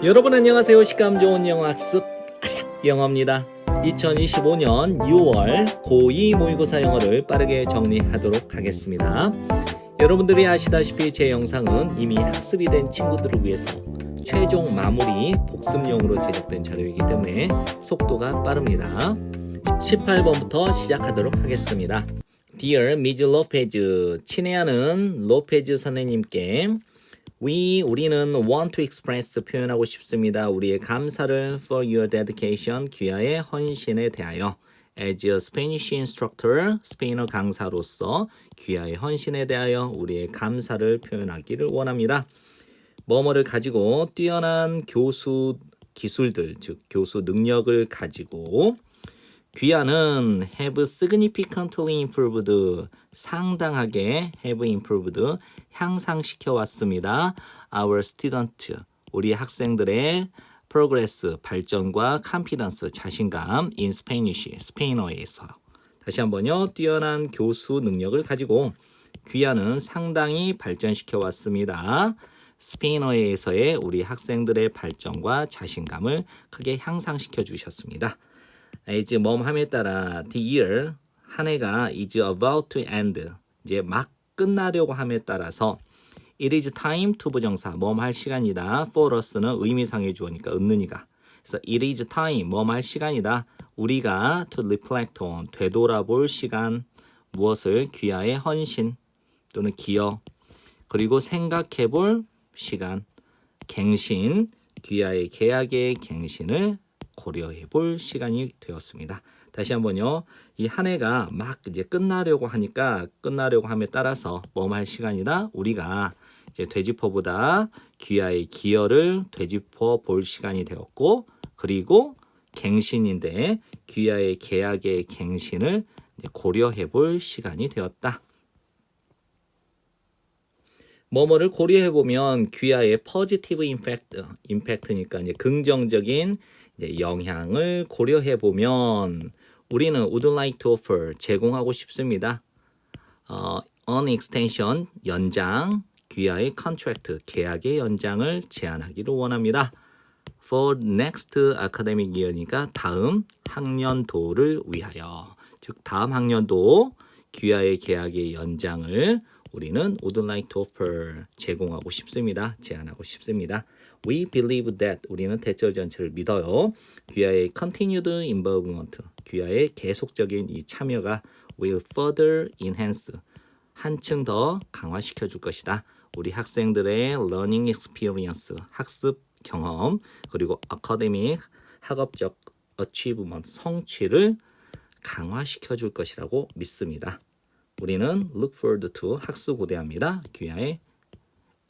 여러분 안녕하세요. 식감 좋은 영어 학습 아삭 영어입니다. 2025년 6월 고2 모의고사 영어를 빠르게 정리하도록 하겠습니다. 여러분들이 아시다시피 제 영상은 이미 학습이 된 친구들을 위해서 최종 마무리 복습용으로 제작된 자료이기 때문에 속도가 빠릅니다. 18번부터 시작하도록 하겠습니다. Dear Ms. Lopez, 친애하는 로페즈 선생님께 우리는 want to express 표현하고 싶습니다. 우리의 감사를 for your dedication, 귀하의 헌신에 대하여. As a Spanish instructor, 스페인어 강사로서 귀하의 헌신에 대하여 우리의 감사를 표현하기를 원합니다. 뭐뭐를 가지고 뛰어난 교수 기술들, 즉 교수 능력을 가지고 귀하는 have significantly improved, 상당하게 have improved, 향상시켜 왔습니다. Our student, 우리 학생들의 progress, 발전과 confidence, 자신감 in Spanish, 스페인어에서. 다시 한번요. 뛰어난 교수 능력을 가지고 귀하는 상당히 발전시켜 왔습니다. 스페인어에서의 우리 학생들의 발전과 자신감을 크게 향상시켜 주셨습니다. as 뭐함에 따라 the year, 한 해가 is about to end, 이제 막 끝나려고 함에 따라서 it is time to 부정사, 뭐할 시간이다. for us는 의미상의 주어니까 은는이가. 그래서 it is time, 뭐할 시간이다. 우리가 to reflect on, 되돌아볼 시간. 무엇을? 귀하의 헌신 또는 기여. 그리고 생각해볼 시간. 갱신, 귀하의 계약의 갱신을 고려해 볼 시간이 되었습니다. 다시 한번요. 이 한 해가 막 이제 끝나려고 하니까 끝나려고 함에 따라서 뭐할 시간이다. 우리가 이제 되짚어보다 귀하의 기여를 되짚어 볼 시간이 되었고, 그리고 갱신인데 귀하의 계약의 갱신을 고려해 볼 시간이 되었다. 뭐뭐를 고려해 보면 귀하의 positive impact니까 이제 긍정적인 영향을 고려해 보면 우리는 would like to offer, 제공하고 싶습니다. an extension, 연장, 귀하의 contract, 계약의 연장을 제안하기를 원합니다. for next academic year니까 다음 학년도를 위하여, 즉 다음 학년도 귀하의 계약의 연장을 우리는 would like to offer, 제공하고 싶습니다. 제안하고 싶습니다. We believe that, 우리는 대절 전체를 믿어요. 귀하의 continued involvement, 귀하의 계속적인 이 참여가 will further enhance, 한층 더 강화시켜 줄 것이다. 우리 학생들의 learning experience, 학습 경험, 그리고 academic, 학업적 achievement, 성취를 강화시켜 줄 것이라고 믿습니다. 우리는 look forward to, 학수고대합니다. 귀하의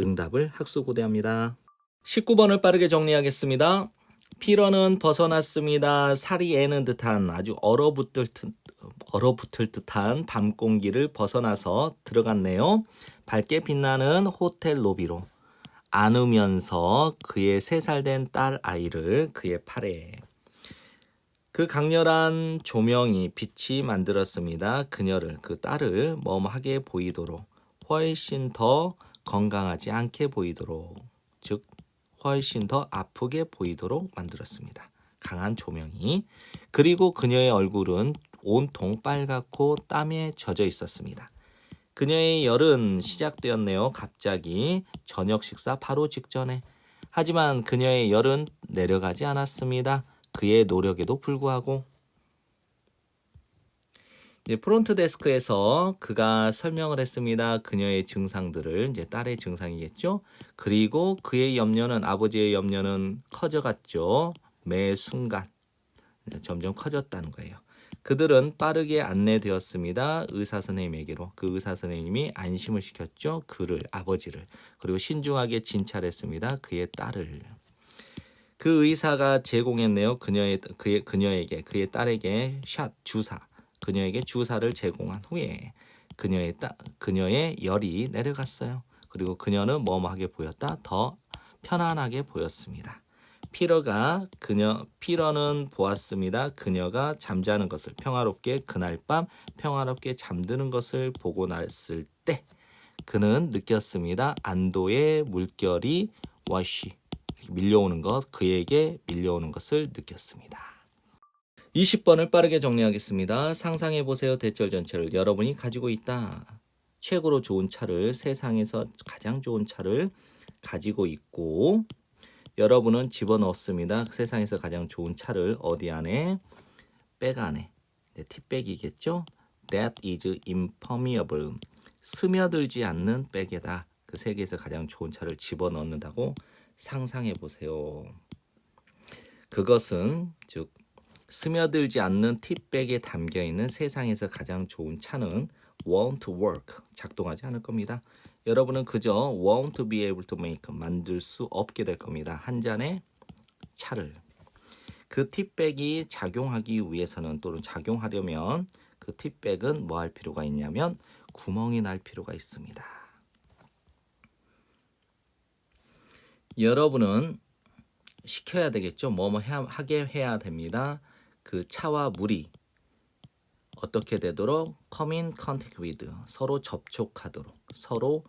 응답을 학수고대합니다. 19번을 빠르게 정리하겠습니다. 피러는 벗어났습니다. 살이 애는 듯한, 아주 얼어붙을 듯한 밤 공기를 벗어나서 들어갔네요. 밝게 빛나는 호텔 로비로 안으면서 그의 3살 된 딸 아이를 그의 팔에. 그 강렬한 조명이 빛이 만들었습니다. 그녀를, 그 딸을 멈하게 보이도록, 훨씬 더 건강하지 않게 보이도록, 즉 훨씬 더 아프게 보이도록 만들었습니다. 강한 조명이. 그리고 그녀의 얼굴은 온통 빨갛고 땀에 젖어 있었습니다. 그녀의 열은 시작되었네요. 갑자기 저녁 식사 바로 직전에. 하지만 그녀의 열은 내려가지 않았습니다. 그의 노력에도 불구하고. 프론트 데스크에서 그가 설명을 했습니다. 그녀의 증상들을, 이제 딸의 증상이겠죠. 그리고 그의 염려는, 아버지의 염려는 커져갔죠. 매 순간 점점 커졌다는 거예요. 그들은 빠르게 안내되었습니다. 의사 선생님에게로. 그 의사 선생님이 안심을 시켰죠. 그를, 아버지를. 그리고 신중하게 진찰했습니다. 그의 딸을. 그 의사가 제공했네요. 그녀에게, 그의 딸에게 주사. 그녀에게 주사를 제공한 후에 그녀의 열이 내려갔어요. 그리고 그녀는 뭐뭐하게 보였다? 더 편안하게 보였습니다. 피러는 보았습니다. 그녀가 잠자는 것을, 평화롭게 그날 밤 평화롭게 잠드는 것을 보고 났을 때 그는 느꼈습니다. 안도의 물결이 와시, 밀려오는 것, 그에게 밀려오는 것을 느꼈습니다. 20번을 빠르게 정리하겠습니다. 상상해보세요. 대절 전체를 여러분이 가지고 있다. 최고로 좋은 차를, 세상에서 가장 좋은 차를 가지고 있고 여러분은 집어넣었습니다. 세상에서 가장 좋은 차를 어디 안에? 백 안에. 팁백이겠죠? That is impermeable. 스며들지 않는 백에다 그 세계에서 가장 좋은 차를 집어넣는다고 상상해보세요. 그것은 즉 스며들지 않는 팁백에 담겨있는 세상에서 가장 좋은 차는 won't work, 작동하지 않을 겁니다. 여러분은 그저 won't be able to make, 만들 수 없게 될 겁니다. 한 잔의 차를. 그 팁백이 작용하기 위해서는 또는 작용하려면 그 팁백은 뭐 할 필요가 있냐면 구멍이 날 필요가 있습니다. 여러분은 시켜야 되겠죠. 하게 해야 됩니다. 그 차와 물이 어떻게 되도록 come in contact with, 서로 접촉하도록, 서로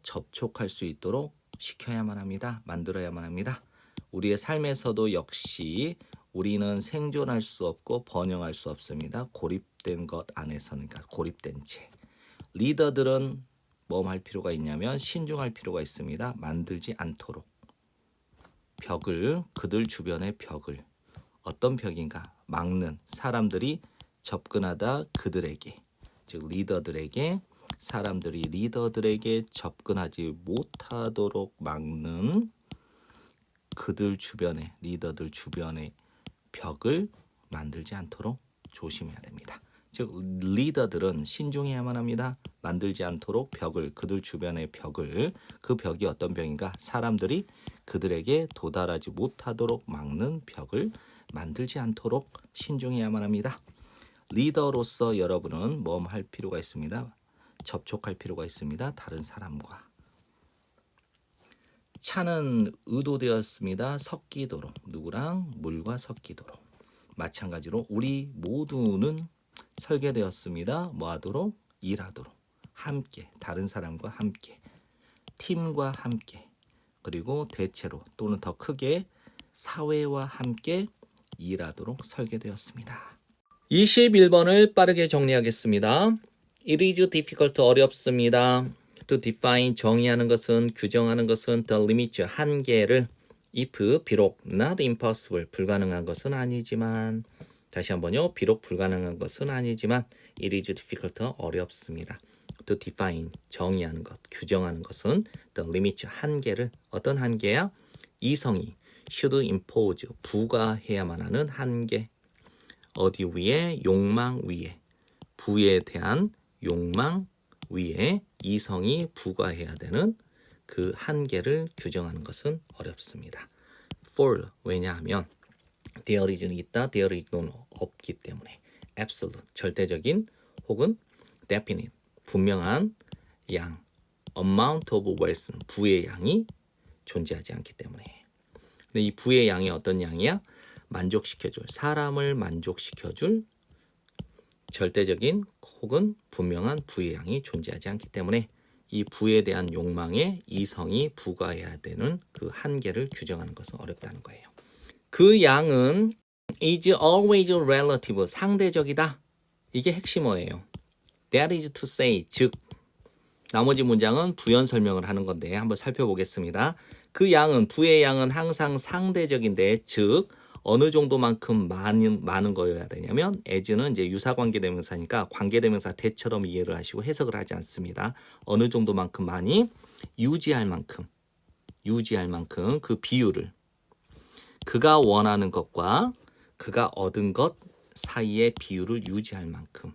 접촉할 수 있도록 시켜야만 합니다. 만들어야만 합니다. 우리의 삶에서도 역시 우리는 생존할 수 없고 번영할 수 없습니다. 고립된 것 안에서는, 그러니까 고립된 채. 리더들은 뭐 할 필요가 있냐면 신중할 필요가 있습니다. 만들지 않도록. 벽을, 그들 주변의 벽을, 어떤 벽인가? 막는, 사람들이 접근하다 그들에게, 즉 리더들에게, 사람들이 리더들에게 접근하지 못하도록 막는 그들 주변에, 리더들 주변의 벽을 만들지 않도록 조심해야 됩니다. 즉 리더들은 신중해야만 합니다. 만들지 않도록 벽을, 그들 주변의 벽을, 그 벽이 어떤 벽인가? 사람들이 그들에게 도달하지 못하도록 막는 벽을 만들지 않도록 신중해야만 합니다. 리더로서 여러분은 뭐 할 필요가 있습니다. 접촉할 필요가 있습니다. 다른 사람과. 차는 의도되었습니다. 섞이도록. 누구랑? 물과 섞이도록. 마찬가지로 우리 모두는 설계되었습니다. 뭐 하도록? 일하도록. 함께. 다른 사람과 함께. 팀과 함께. 그리고 대체로 또는 더 크게 사회와 함께 일하도록 설계되었습니다. 21번을 빠르게 정리하겠습니다. It is difficult, 어렵습니다. To define, 정의하는 것은, 규정하는 것은 the limit, 한계를. if, 비록 not impossible, 불가능한 것은 아니지만. 다시 한번요. 비록 불가능한 것은 아니지만 it is difficult, 어렵습니다. To define, 정의하는 것, 규정하는 것은 the limit, 한계를. 어떤 한계야? 이성이 should impose, 부과해야만 하는 한계. 어디 위에? 욕망 위에. 부에 대한 욕망 위에 이성이 부과해야 되는 그 한계를 규정하는 것은 어렵습니다. For, 왜냐하면 there is는 있다, there is no는 없기 때문에. absolute, 절대적인 혹은 definite, 분명한 양, amount of wealth는 부의 양이 존재하지 않기 때문에. 근데 이 부의 양이 어떤 양이야? 만족시켜줄, 사람을 만족시켜줄 절대적인 혹은 분명한 부의 양이 존재하지 않기 때문에 이 부에 대한 욕망에 이성이 부과해야 되는 그 한계를 규정하는 것은 어렵다는 거예요. 그 양은 is always relative, 상대적이다. 이게 핵심어예요. That is to say, 즉 나머지 문장은 부연 설명을 하는 건데 한번 살펴보겠습니다. 그 양은, 부의 양은 항상 상대적인데, 즉 어느 정도만큼 많은 거여야 되냐면 as는 이제 유사관계대명사니까 관계대명사 대처럼 이해를 하시고 해석을 하지 않습니다. 어느 정도만큼 많이, 유지할 만큼 그 비율을, 그가 원하는 것과 그가 얻은 것 사이의 비율을 유지할 만큼.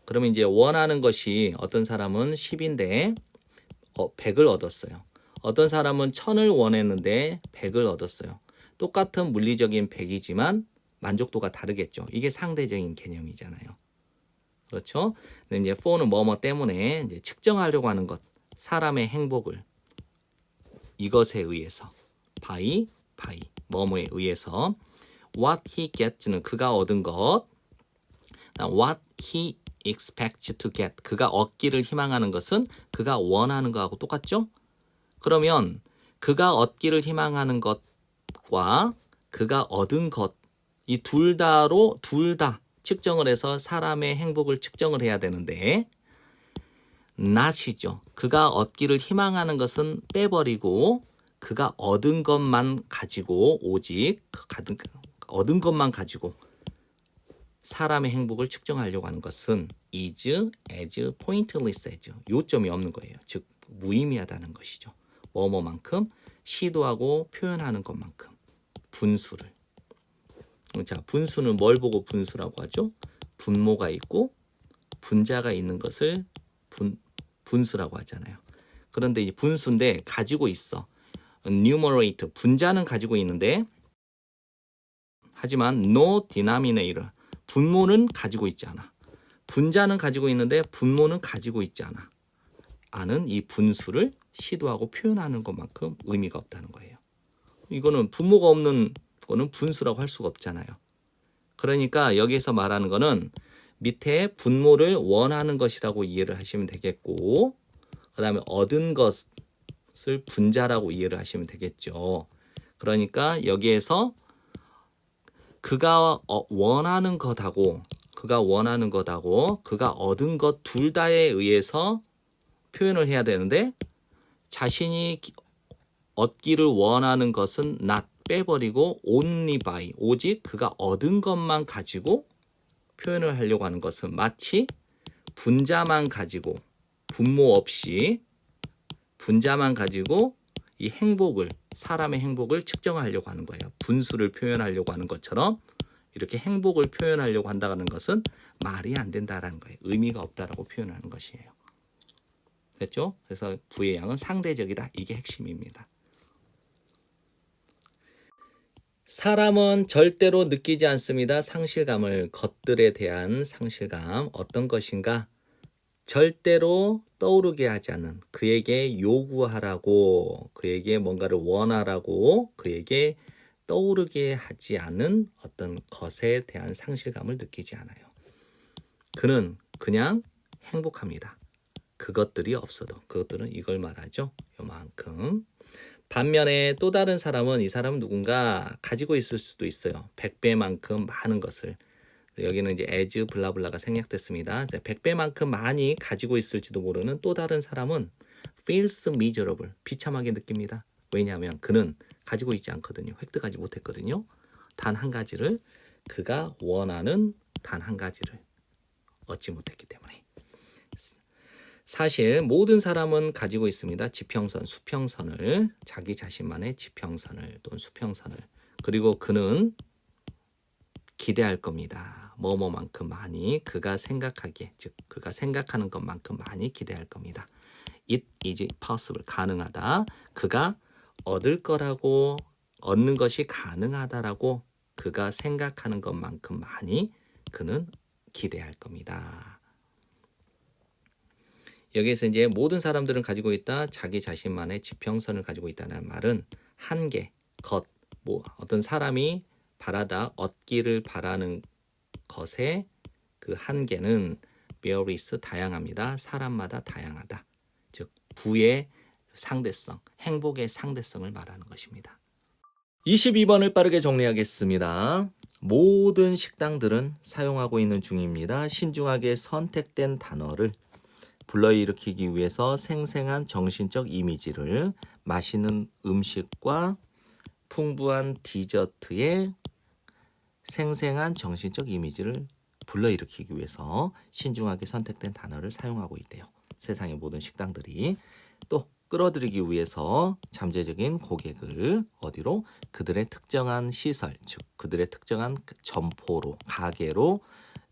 그러면 이제 원하는 것이 어떤 사람은 10인데 100을 얻었어요. 어떤 사람은 1000을 원했는데 100을 얻었어요. 똑같은 물리적인 100이지만 만족도가 다르겠죠. 이게 상대적인 개념이잖아요. 그렇죠? 근데 이제 for는 뭐뭐 때문에 이제 측정하려고 하는 것, 사람의 행복을 이것에 의해서 by 뭐뭐에 의해서 what he gets는 그가 얻은 것, what he expects to get 그가 얻기를 희망하는 것은 그가 원하는 것하고 똑같죠? 그러면 그가 얻기를 희망하는 것과 그가 얻은 것, 이 둘 다 측정을 해서 사람의 행복을 측정을 해야 되는데 not이죠. 그가 얻기를 희망하는 것은 빼버리고 그가 얻은 것만 가지고 오직 얻은 것만 가지고 사람의 행복을 측정하려고 하는 것은 is, as, pointless as 요점이 없는 거예요. 즉 무의미하다는 것이죠. 뭐뭐만큼 시도하고 표현하는 것만큼 분수를. 자, 분수는 뭘 보고 분수라고 하죠? 분모가 있고 분자가 있는 것을 분수라고 하잖아요. 그런데 이 분수인데 가지고 있어. numerator 분자는 가지고 있는데 하지만 no denominator 분모는 가지고 있지 않아. 분자는 가지고 있는데 분모는 가지고 있지 않아. 아는 이 분수를 시도하고 표현하는 것만큼 의미가 없다는 거예요. 이거는 분모가 없는 거는 분수라고 할 수가 없잖아요. 그러니까 여기에서 말하는 거는 밑에 분모를 원하는 것이라고 이해를 하시면 되겠고 그 다음에 얻은 것을 분자라고 이해를 하시면 되겠죠. 그러니까 여기에서 그가 원하는 것하고 그가 얻은 것 둘 다에 의해서 표현을 해야 되는데 자신이 얻기를 원하는 것은 not 빼버리고 only by 오직 그가 얻은 것만 가지고 표현을 하려고 하는 것은 마치 분자만 가지고 분모 없이 분자만 가지고 이 행복을 사람의 행복을 측정하려고 하는 거예요. 분수를 표현하려고 하는 것처럼 이렇게 행복을 표현하려고 한다는 것은 말이 안 된다라는 거예요. 의미가 없다라고 표현하는 것이에요. 됐죠? 그래서 부의 양은 상대적이다. 이게 핵심입니다. 사람은 절대로 느끼지 않습니다. 상실감을 것들에 대한 상실감 어떤 것인가 절대로 떠오르게 하지 않는 그에게 요구하라고 그에게 뭔가를 원하라고 그에게 떠오르게 하지 않는 어떤 것에 대한 상실감을 느끼지 않아요. 그는 그냥 행복합니다. 그것들이 없어도 그것들은 이걸 말하죠. 요만큼. 반면에 또 다른 사람은 이 사람은 누군가 가지고 있을 수도 있어요. 100배만큼 많은 것을. 여기는 이제 as 블라블라가 생략됐습니다. 100배만큼 많이 가지고 있을지도 모르는 또 다른 사람은 feels miserable, 비참하게 느낍니다. 왜냐하면 그는 가지고 있지 않거든요. 획득하지 못했거든요. 단 한 가지를 그가 원하는 단 한 가지를 얻지 못했기 때문에. 사실 모든 사람은 가지고 있습니다. 지평선, 수평선을 자기 자신만의 지평선을 또는 수평선을 그리고 그는 기대할 겁니다. 뭐뭐만큼 많이 그가 생각하기에 즉 그가 생각하는 것만큼 많이 기대할 겁니다. It is possible 가능하다. 그가 얻을 거라고 얻는 것이 가능하다라고 그가 생각하는 것만큼 많이 그는 기대할 겁니다. 여기에서 이제 모든 사람들은 가지고 있다. 자기 자신만의 지평선을 가지고 있다는 말은 한계, 것, 뭐 어떤 사람이 바라다 얻기를 바라는 것의 그 한계는 various 다양합니다. 사람마다 다양하다. 즉 부의 상대성, 행복의 상대성을 말하는 것입니다. 22번을 빠르게 정리하겠습니다. 모든 식당들은 사용하고 있는 중입니다. 신중하게 선택된 단어를 불러일으키기 위해서 생생한 정신적 이미지를 맛있는 음식과 풍부한 디저트의 생생한 정신적 이미지를 불러일으키기 위해서 신중하게 선택된 단어를 사용하고 있대요. 세상의 모든 식당들이 또 끌어들이기 위해서 잠재적인 고객을 어디로 그들의 특정한 시설, 즉 그들의 특정한 점포로 가게로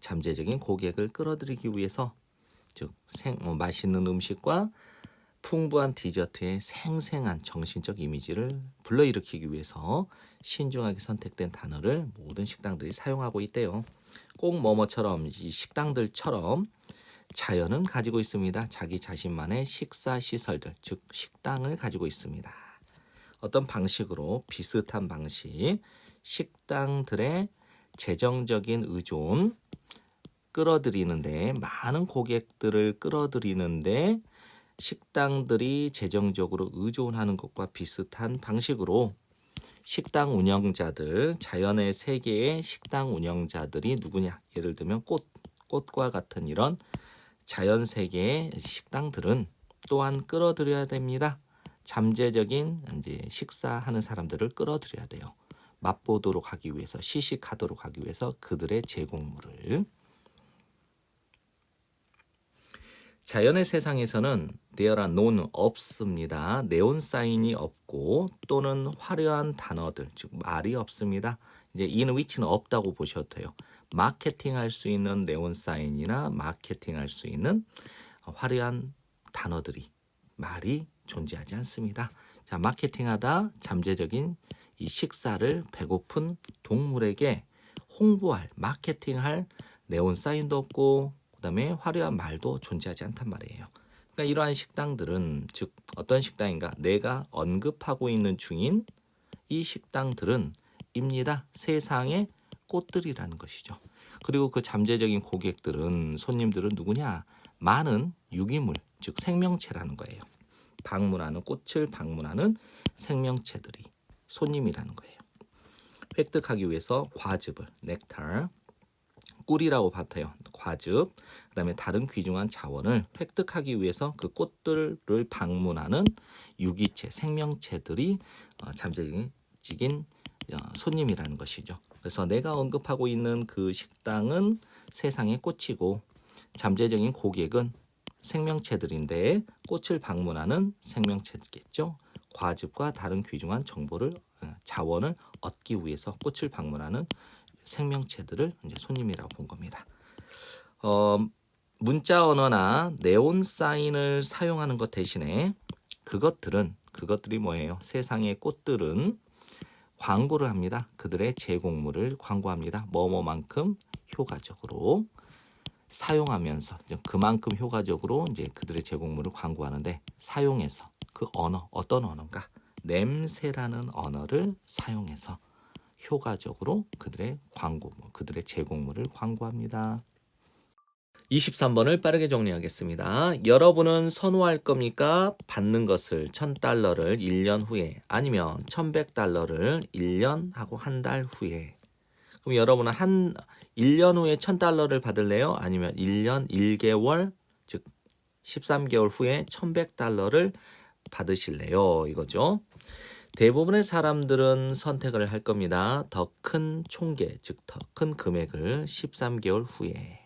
잠재적인 고객을 끌어들이기 위해서 즉 맛있는 음식과 풍부한 디저트의 생생한 정신적 이미지를 불러일으키기 위해서 신중하게 선택된 단어를 모든 식당들이 사용하고 있대요. 꼭 뭐뭐처럼 이 식당들처럼 자연은 가지고 있습니다. 자기 자신만의 식사 시설들, 즉 식당을 가지고 있습니다. 어떤 방식으로 비슷한 방식, 식당들의 재정적인 의존, 끌어들이는데 많은 고객들을 끌어들이는데 식당들이 재정적으로 의존하는 것과 비슷한 방식으로 식당 운영자들, 자연의 세계의 식당 운영자들이 누구냐? 예를 들면 꽃과 같은 이런 자연 세계의 식당들은 또한 끌어들여야 됩니다. 잠재적인 이제 식사하는 사람들을 끌어들여야 돼요. 맛보도록 하기 위해서, 시식하도록 하기 위해서 그들의 제공물을. 자연의 세상에서는 there are none 없습니다. 네온 사인이 없고 또는 화려한 단어들, 즉 말이 없습니다. 이제 in which는 없다고 보셔도 돼요. 마케팅할 수 있는 네온 사인이나 마케팅할 수 있는 화려한 단어들이 말이 존재하지 않습니다. 자, 마케팅하다 잠재적인 이 식사를 배고픈 동물에게 홍보할, 마케팅할 네온 사인도 없고 그다음에 화려한 말도 존재하지 않단 말이에요. 그러니까 이러한 식당들은 즉 어떤 식당인가? 내가 언급하고 있는 중인 이 식당들은 입니다. 세상의 꽃들이라는 것이죠. 그리고 그 잠재적인 고객들은 손님들은 누구냐? 많은 유기물, 즉 생명체라는 거예요. 방문하는 꽃을 방문하는 생명체들이 손님이라는 거예요. 획득하기 위해서 과즙을 넥타, 꿀이라고 받아요. 과즙, 그다음에 다른 귀중한 자원을 획득하기 위해서 그 꽃들을 방문하는 유기체, 생명체들이 잠재적인 손님이라는 것이죠. 그래서 내가 언급하고 있는 그 식당은 세상의 꽃이고 잠재적인 고객은 생명체들인데 꽃을 방문하는 생명체겠죠. 과즙과 다른 귀중한 정보를 자원을 얻기 위해서 꽃을 방문하는 생명체들을 이제 손님이라고 본 겁니다. 문자 언어나 네온 사인을 사용하는 것 대신에 그것들이 뭐예요? 세상의 꽃들은 광고를 합니다. 그들의 제공물을 광고합니다. 뭐뭐만큼 효과적으로 사용하면서 그만큼 효과적으로 이제 그들의 제공물을 광고하는데 사용해서 그 언어 어떤 언어인가? 냄새라는 언어를 사용해서 효과적으로 그들의 그들의 제공물을 광고합니다. 23번을 빠르게 정리하겠습니다. 여러분은 선호할 겁니까? 받는 것을 $1,000를 1년 후에 아니면 $1,100를 1년하고 한 달 후에. 그럼 여러분은 1년 후에 $1,000를 받을래요? 아니면 1년 1개월 즉 13개월 후에 $1,100를 받으실래요? 이거죠. 대부분의 사람들은 선택을 할 겁니다. 더 큰 총계, 즉 더 큰 금액을 13개월 후에.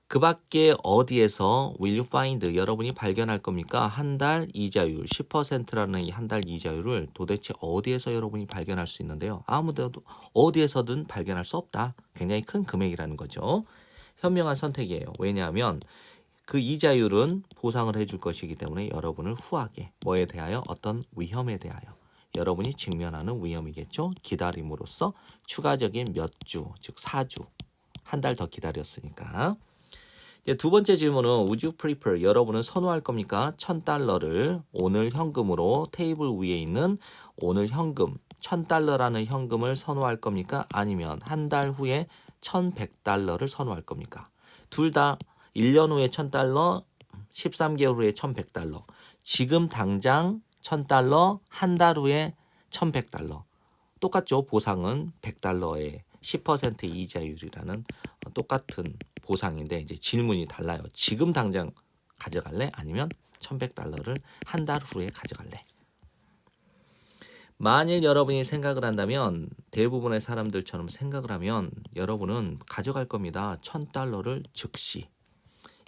그 밖에 어디에서 will you find 여러분이 발견할 겁니까? 한 달 이자율 10%라는 이 한 달 이자율을 도대체 어디에서 여러분이 발견할 수 있는데요. 아무데도 어디에서든 발견할 수 없다. 굉장히 큰 금액이라는 거죠. 현명한 선택이에요. 왜냐하면 그 이자율은 보상을 해줄 것이기 때문에 여러분을 후하게 뭐에 대하여 어떤 위험에 대하여 여러분이 직면하는 위험이겠죠. 기다림으로써 추가적인 몇 주, 즉 4주, 한 달 더 기다렸으니까. 두 번째 질문은 Would you prefer? 여러분은 선호할 겁니까? $1,000를 오늘 현금으로 테이블 위에 있는 오늘 현금 $1,000라는 현금을 선호할 겁니까? 아니면 한 달 후에 $1,100를 선호할 겁니까? 둘 다 1년 후에 $1,000, 13개월 후에 $1,100. 지금 당장 $1,000, 한 달 후에 $1,100. 똑같죠. 보상은 $100의 10% 이자율이라는 똑같은 보상인데 이제 질문이 달라요. 지금 당장 가져갈래? 아니면 $1,100를 한 달 후에 가져갈래? 만일 여러분이 생각을 한다면 대부분의 사람들처럼 생각을 하면 여러분은 가져갈 겁니다. $1,000를 즉시.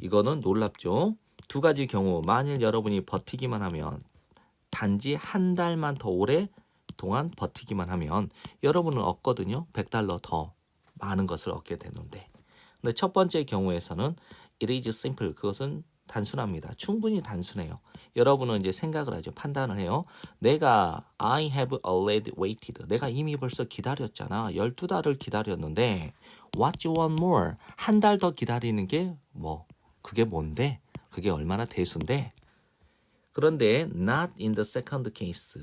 이거는 놀랍죠. 두 가지 경우 만일 여러분이 버티기만 하면 단지 한 달만 더 오래 동안 버티기만 하면 여러분은 얻거든요. $100 더 많은 것을 얻게 되는데 근데 첫 번째 경우에서는 it is simple. 그것은 단순합니다. 충분히 단순해요. 여러분은 이제 생각을 하죠. 판단을 해요. I have already waited. 내가 이미 벌써 기다렸잖아. 12달을 기다렸는데 what you want more? 한 달 더 기다리는 게 그게 뭔데? 그게 얼마나 대수인데? 그런데 not in the second case.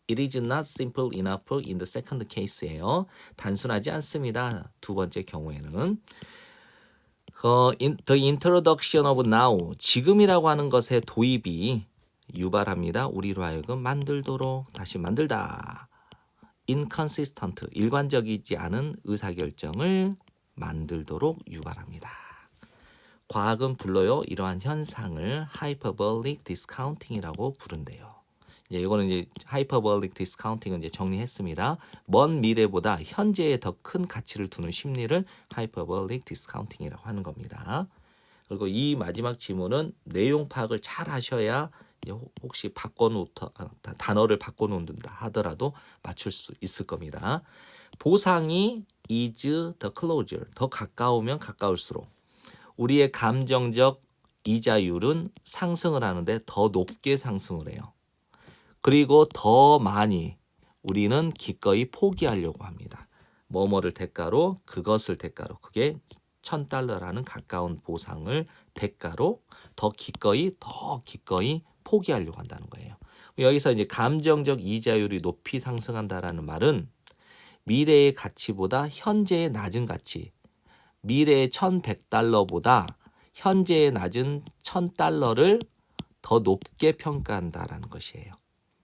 It is not simple enough in the second case예요. 단순하지 않습니다. 두 번째 경우에는. The introduction of now, 지금이라고 하는 것의 도입이 유발합니다. 우리로 하여금 만들도록, 다시 만들다. inconsistent, 일관적이지 않은 의사결정을 만들도록 유발합니다. 과학은 불러요. 이러한 현상을 hyperbolic discounting이라고 부른대요. 이거는 이제 hyperbolic discounting은 이제 정리했습니다. 먼 미래보다 현재에 더 큰 가치를 두는 심리를 hyperbolic discounting이라고 하는 겁니다. 그리고 이 마지막 지문은 내용 파악을 잘 하셔야 혹시 단어를 바꿔놓는다 하더라도 맞출 수 있을 겁니다. 보상이 is the closer, 더 가까우면 가까울수록 우리의 감정적 이자율은 상승을 하는데 더 높게 상승을 해요. 그리고 더 많이 우리는 기꺼이 포기하려고 합니다. 뭐뭐를 대가로, 그것을 대가로, 그게 $1,000라는 가까운 보상을 대가로 더 기꺼이 포기하려고 한다는 거예요. 여기서 이제 감정적 이자율이 높이 상승한다라는 말은 미래의 가치보다 현재의 낮은 가치, 미래의 $1,100보다 현재의 낮은 $1,000를 더 높게 평가한다라는 것이에요.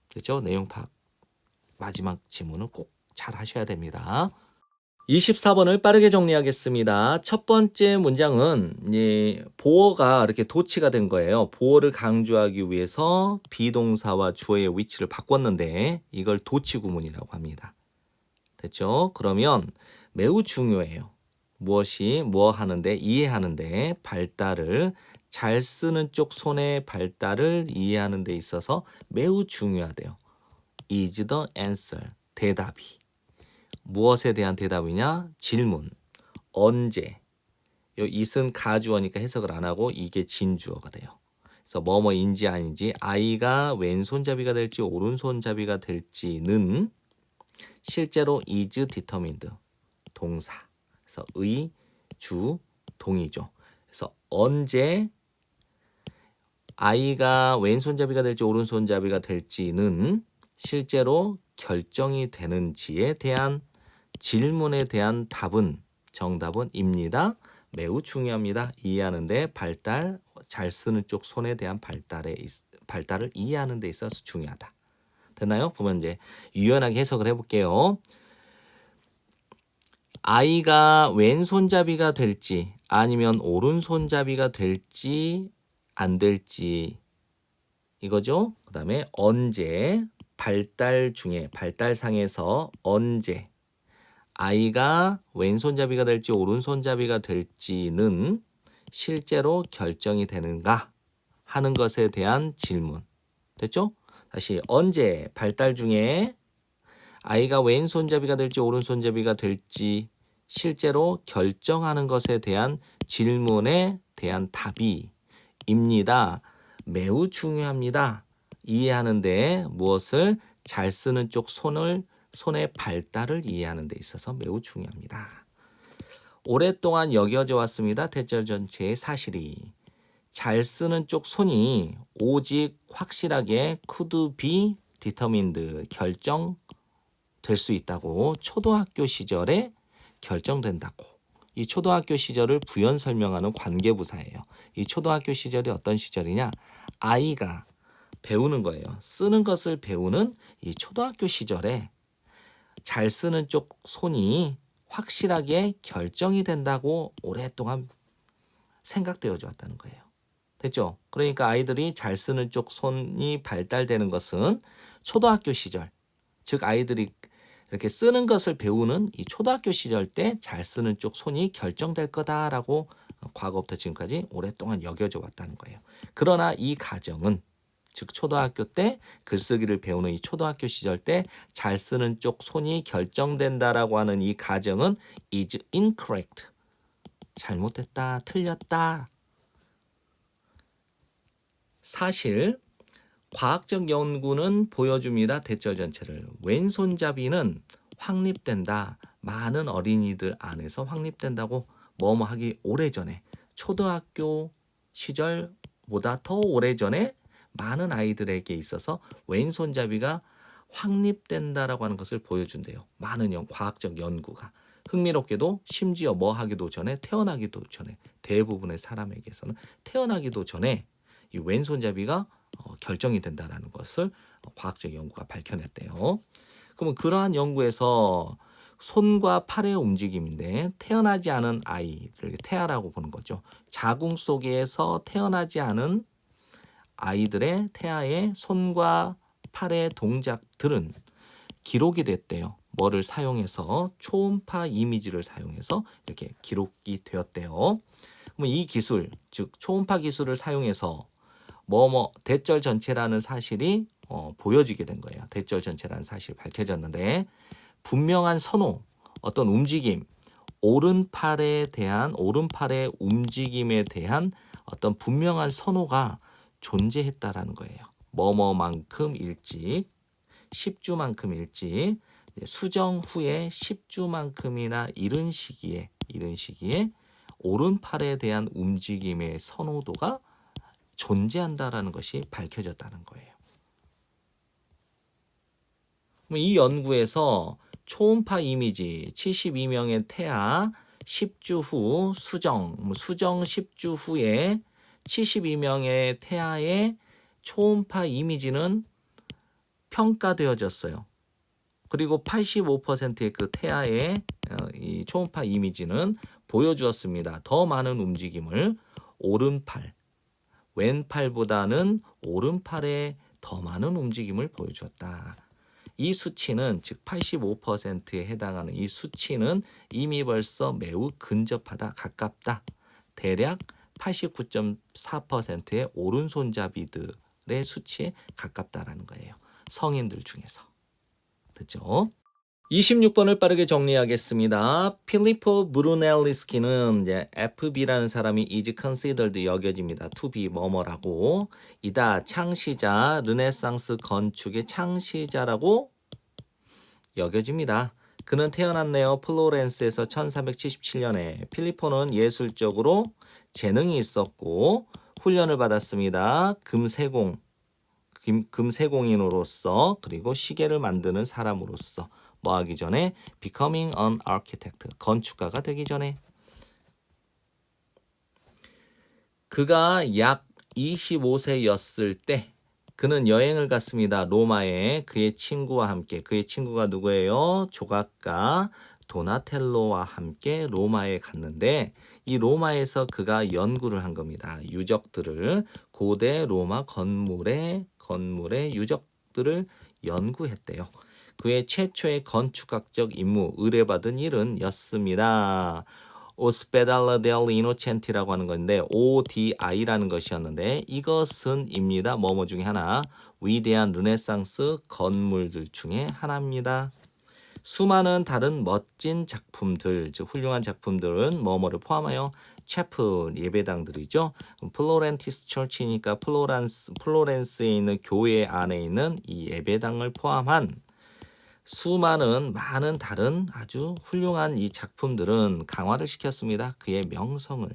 그렇죠? 내용 파악 마지막 지문은 꼭 잘 하셔야 됩니다. 24번을 빠르게 정리하겠습니다. 첫 번째 문장은 보어가 이렇게 도치가 된 거예요. 보어를 강조하기 위해서 비동사와 주어의 위치를 바꿨는데 이걸 도치 구문이라고 합니다. 됐죠? 그러면 매우 중요해요. 무엇이 뭐 하는데 이해하는데 발달을 잘 쓰는 쪽 손의 발달을 이해하는 데 있어서 매우 중요하대요. is the answer, 대답이. 무엇에 대한 대답이냐? 질문. 언제? it은 가주어니까 해석을 안 하고 이게 진주어가 돼요. 그래서 뭐뭐인지 아닌지 아이가 왼손잡이가 될지 오른손잡이가 될지는 실제로 is determined, 동사. 그래서 의, 주, 동이죠. 그래서 언제 아이가 왼손잡이가 될지 오른손잡이가 될지는 실제로 결정이 되는지에 대한 질문에 대한 답은 정답은 입니다. 매우 중요합니다. 이해하는데 발달, 잘 쓰는 쪽 손에 대한 발달을 이해하는 데 있어서 중요하다. 됐나요? 그러면 이제 유연하게 해석을 해볼게요. 아이가 왼손잡이가 될지 아니면 오른손잡이가 될지 안 될지 이거죠. 그 다음에 언제, 발달 중에 발달상에서 언제 아이가 왼손잡이가 될지 오른손잡이가 될지는 실제로 결정이 되는가 하는 것에 대한 질문. 됐죠? 다시 언제 발달 중에 아이가 왼손잡이가 될지 오른손잡이가 될지 실제로 결정하는 것에 대한 질문에 대한 답이 입니다. 매우 중요합니다. 이해하는데 무엇을 잘 쓰는 쪽 손의 발달을 이해하는 데 있어서 매우 중요합니다. 오랫동안 여겨져 왔습니다. 대절 전체의 사실이. 잘 쓰는 쪽 손이 오직 확실하게 could be determined, 결정될 수 있다고 초등학교 시절에 결정된다고. 이 초등학교 시절을 부연 설명하는 관계부사예요. 이 초등학교 시절이 어떤 시절이냐? 아이가 배우는 거예요. 쓰는 것을 배우는 이 초등학교 시절에 잘 쓰는 쪽 손이 확실하게 결정이 된다고 오랫동안 생각되어져 왔다는 거예요. 됐죠? 그러니까 아이들이 잘 쓰는 쪽 손이 발달되는 것은 초등학교 시절, 즉 아이들이 이렇게 쓰는 것을 배우는 이 초등학교 시절 때 잘 쓰는 쪽 손이 결정될 거다라고 과거부터 지금까지 오랫동안 여겨져 왔다는 거예요. 그러나 이 가정은 즉 초등학교 때 글쓰기를 배우는 이 초등학교 시절 때 잘 쓰는 쪽 손이 결정된다라고 하는 이 가정은 is incorrect. 잘못됐다, 틀렸다. 사실 과학적 연구는 보여줍니다. 대절 전체를. 왼손잡이는 확립된다. 많은 어린이들 안에서 확립된다고 뭐뭐 하기 오래전에 초등학교 시절보다 더 오래전에 많은 아이들에게 있어서 왼손잡이가 확립된다라고 하는 것을 보여준대요. 많은 과학적 연구가. 흥미롭게도 심지어 뭐 하기도 전에 태어나기도 전에 대부분의 사람에게서는 태어나기도 전에 이 왼손잡이가 결정이 된다라는 것을 과학적 연구가 밝혀냈대요. 그러면 그러한 연구에서 손과 팔의 움직임인데 태어나지 않은 아이를 태아라고 보는 거죠. 자궁 속에서 태어나지 않은 아이들의 태아의 손과 팔의 동작들은 기록이 됐대요. 뭐를 사용해서 초음파 이미지를 사용해서 이렇게 기록이 되었대요. 그럼 이 기술, 즉 초음파 기술을 사용해서 대절 전체라는 사실이 보여지게 된 거예요. 대절 전체라는 사실이 밝혀졌는데 분명한 선호, 어떤 움직임, 오른팔의 움직임에 대한 어떤 분명한 선호가 존재했다라는 거예요. 뭐뭐만큼 일찍, 10주만큼 일찍, 수정 후에 10주만큼이나 이른 시기에 오른팔에 대한 움직임의 선호도가 존재한다라는 것이 밝혀졌다는 거예요. 이 연구에서 초음파 이미지 72명의 태아 10주 후 수정 10주 후에 72명의 태아의 초음파 이미지는 평가되어졌어요. 그리고 85%의 그 태아의 이 초음파 이미지는 보여주었습니다. 더 많은 움직임을 오른팔, 왼팔보다는 오른팔에 더 많은 움직임을 보여주었다. 이 수치는 즉 85%에 해당하는 이 수치는 이미 벌써 매우 근접하다, 가깝다. 대략 89.4%의 오른손잡이들의 수치에 가깝다라는 거예요. 성인들 중에서. 그렇죠? 26번을 빠르게 정리하겠습니다. 필리포 브루넬리스키는 이제 FB라는 사람이 is considered 여겨집니다. to be 뭐뭐라고. 이다 창시자, 르네상스 건축의 창시자라고 여겨집니다. 그는 태어났네요. 플로렌스에서 1477년에. 필리포는 예술적으로 재능이 있었고 훈련을 받았습니다. 금세공인으로서 그리고 시계를 만드는 사람으로서 뭐 하기 전에 becoming an architect, 건축가가 되기 전에. 그가 약 25세였을 때 그는 여행을 갔습니다. 로마에 그의 친구와 함께. 그의 친구가 누구예요? 조각가 도나텔로와 함께 로마에 갔는데 이 로마에서 그가 연구를 한 겁니다. 유적들을 고대 로마 건물의 유적들을 연구했대요. 그의 최초의 건축학적 임무, 의뢰받은 일은 였습니다. 오스페달라 델 이노첸티라고 하는 건데 ODI라는 것이었는데 이것은입니다. 뭐뭐 중에 하나, 위대한 르네상스 건물들 중에 하나입니다. 수많은 다른 멋진 작품들, 즉 훌륭한 작품들은 뭐뭐를 포함하여 채플, 예배당들이죠. 플로렌티스 철치니까 플로렌스에 있는 교회 안에 있는 이 예배당을 포함한 많은 다른 아주 훌륭한 이 작품들은 강화를 시켰습니다. 그의 명성을.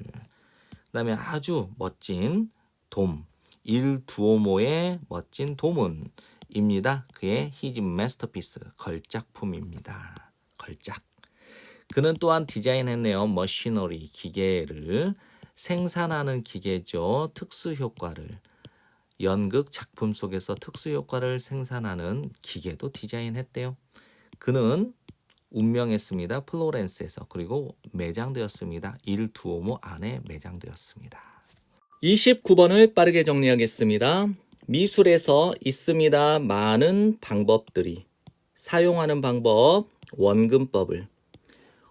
그다음에 아주 멋진 돔, 일 두오모의 멋진 도문입니다. 그의 his masterpiece, 걸작품입니다. 걸작. 그는 또한 디자인했네요. 머시너리, 기계를 생산하는 기계죠. 특수 효과를. 연극 작품 속에서 특수 효과를 생산하는 기계도 디자인했대요. 그는 운명했습니다. 플로렌스에서. 그리고 매장되었습니다. 일 두오모 안에 매장되었습니다. 29번을 빠르게 정리하겠습니다. 미술에서 있습니다. 많은 방법들이. 사용하는 방법, 원근법을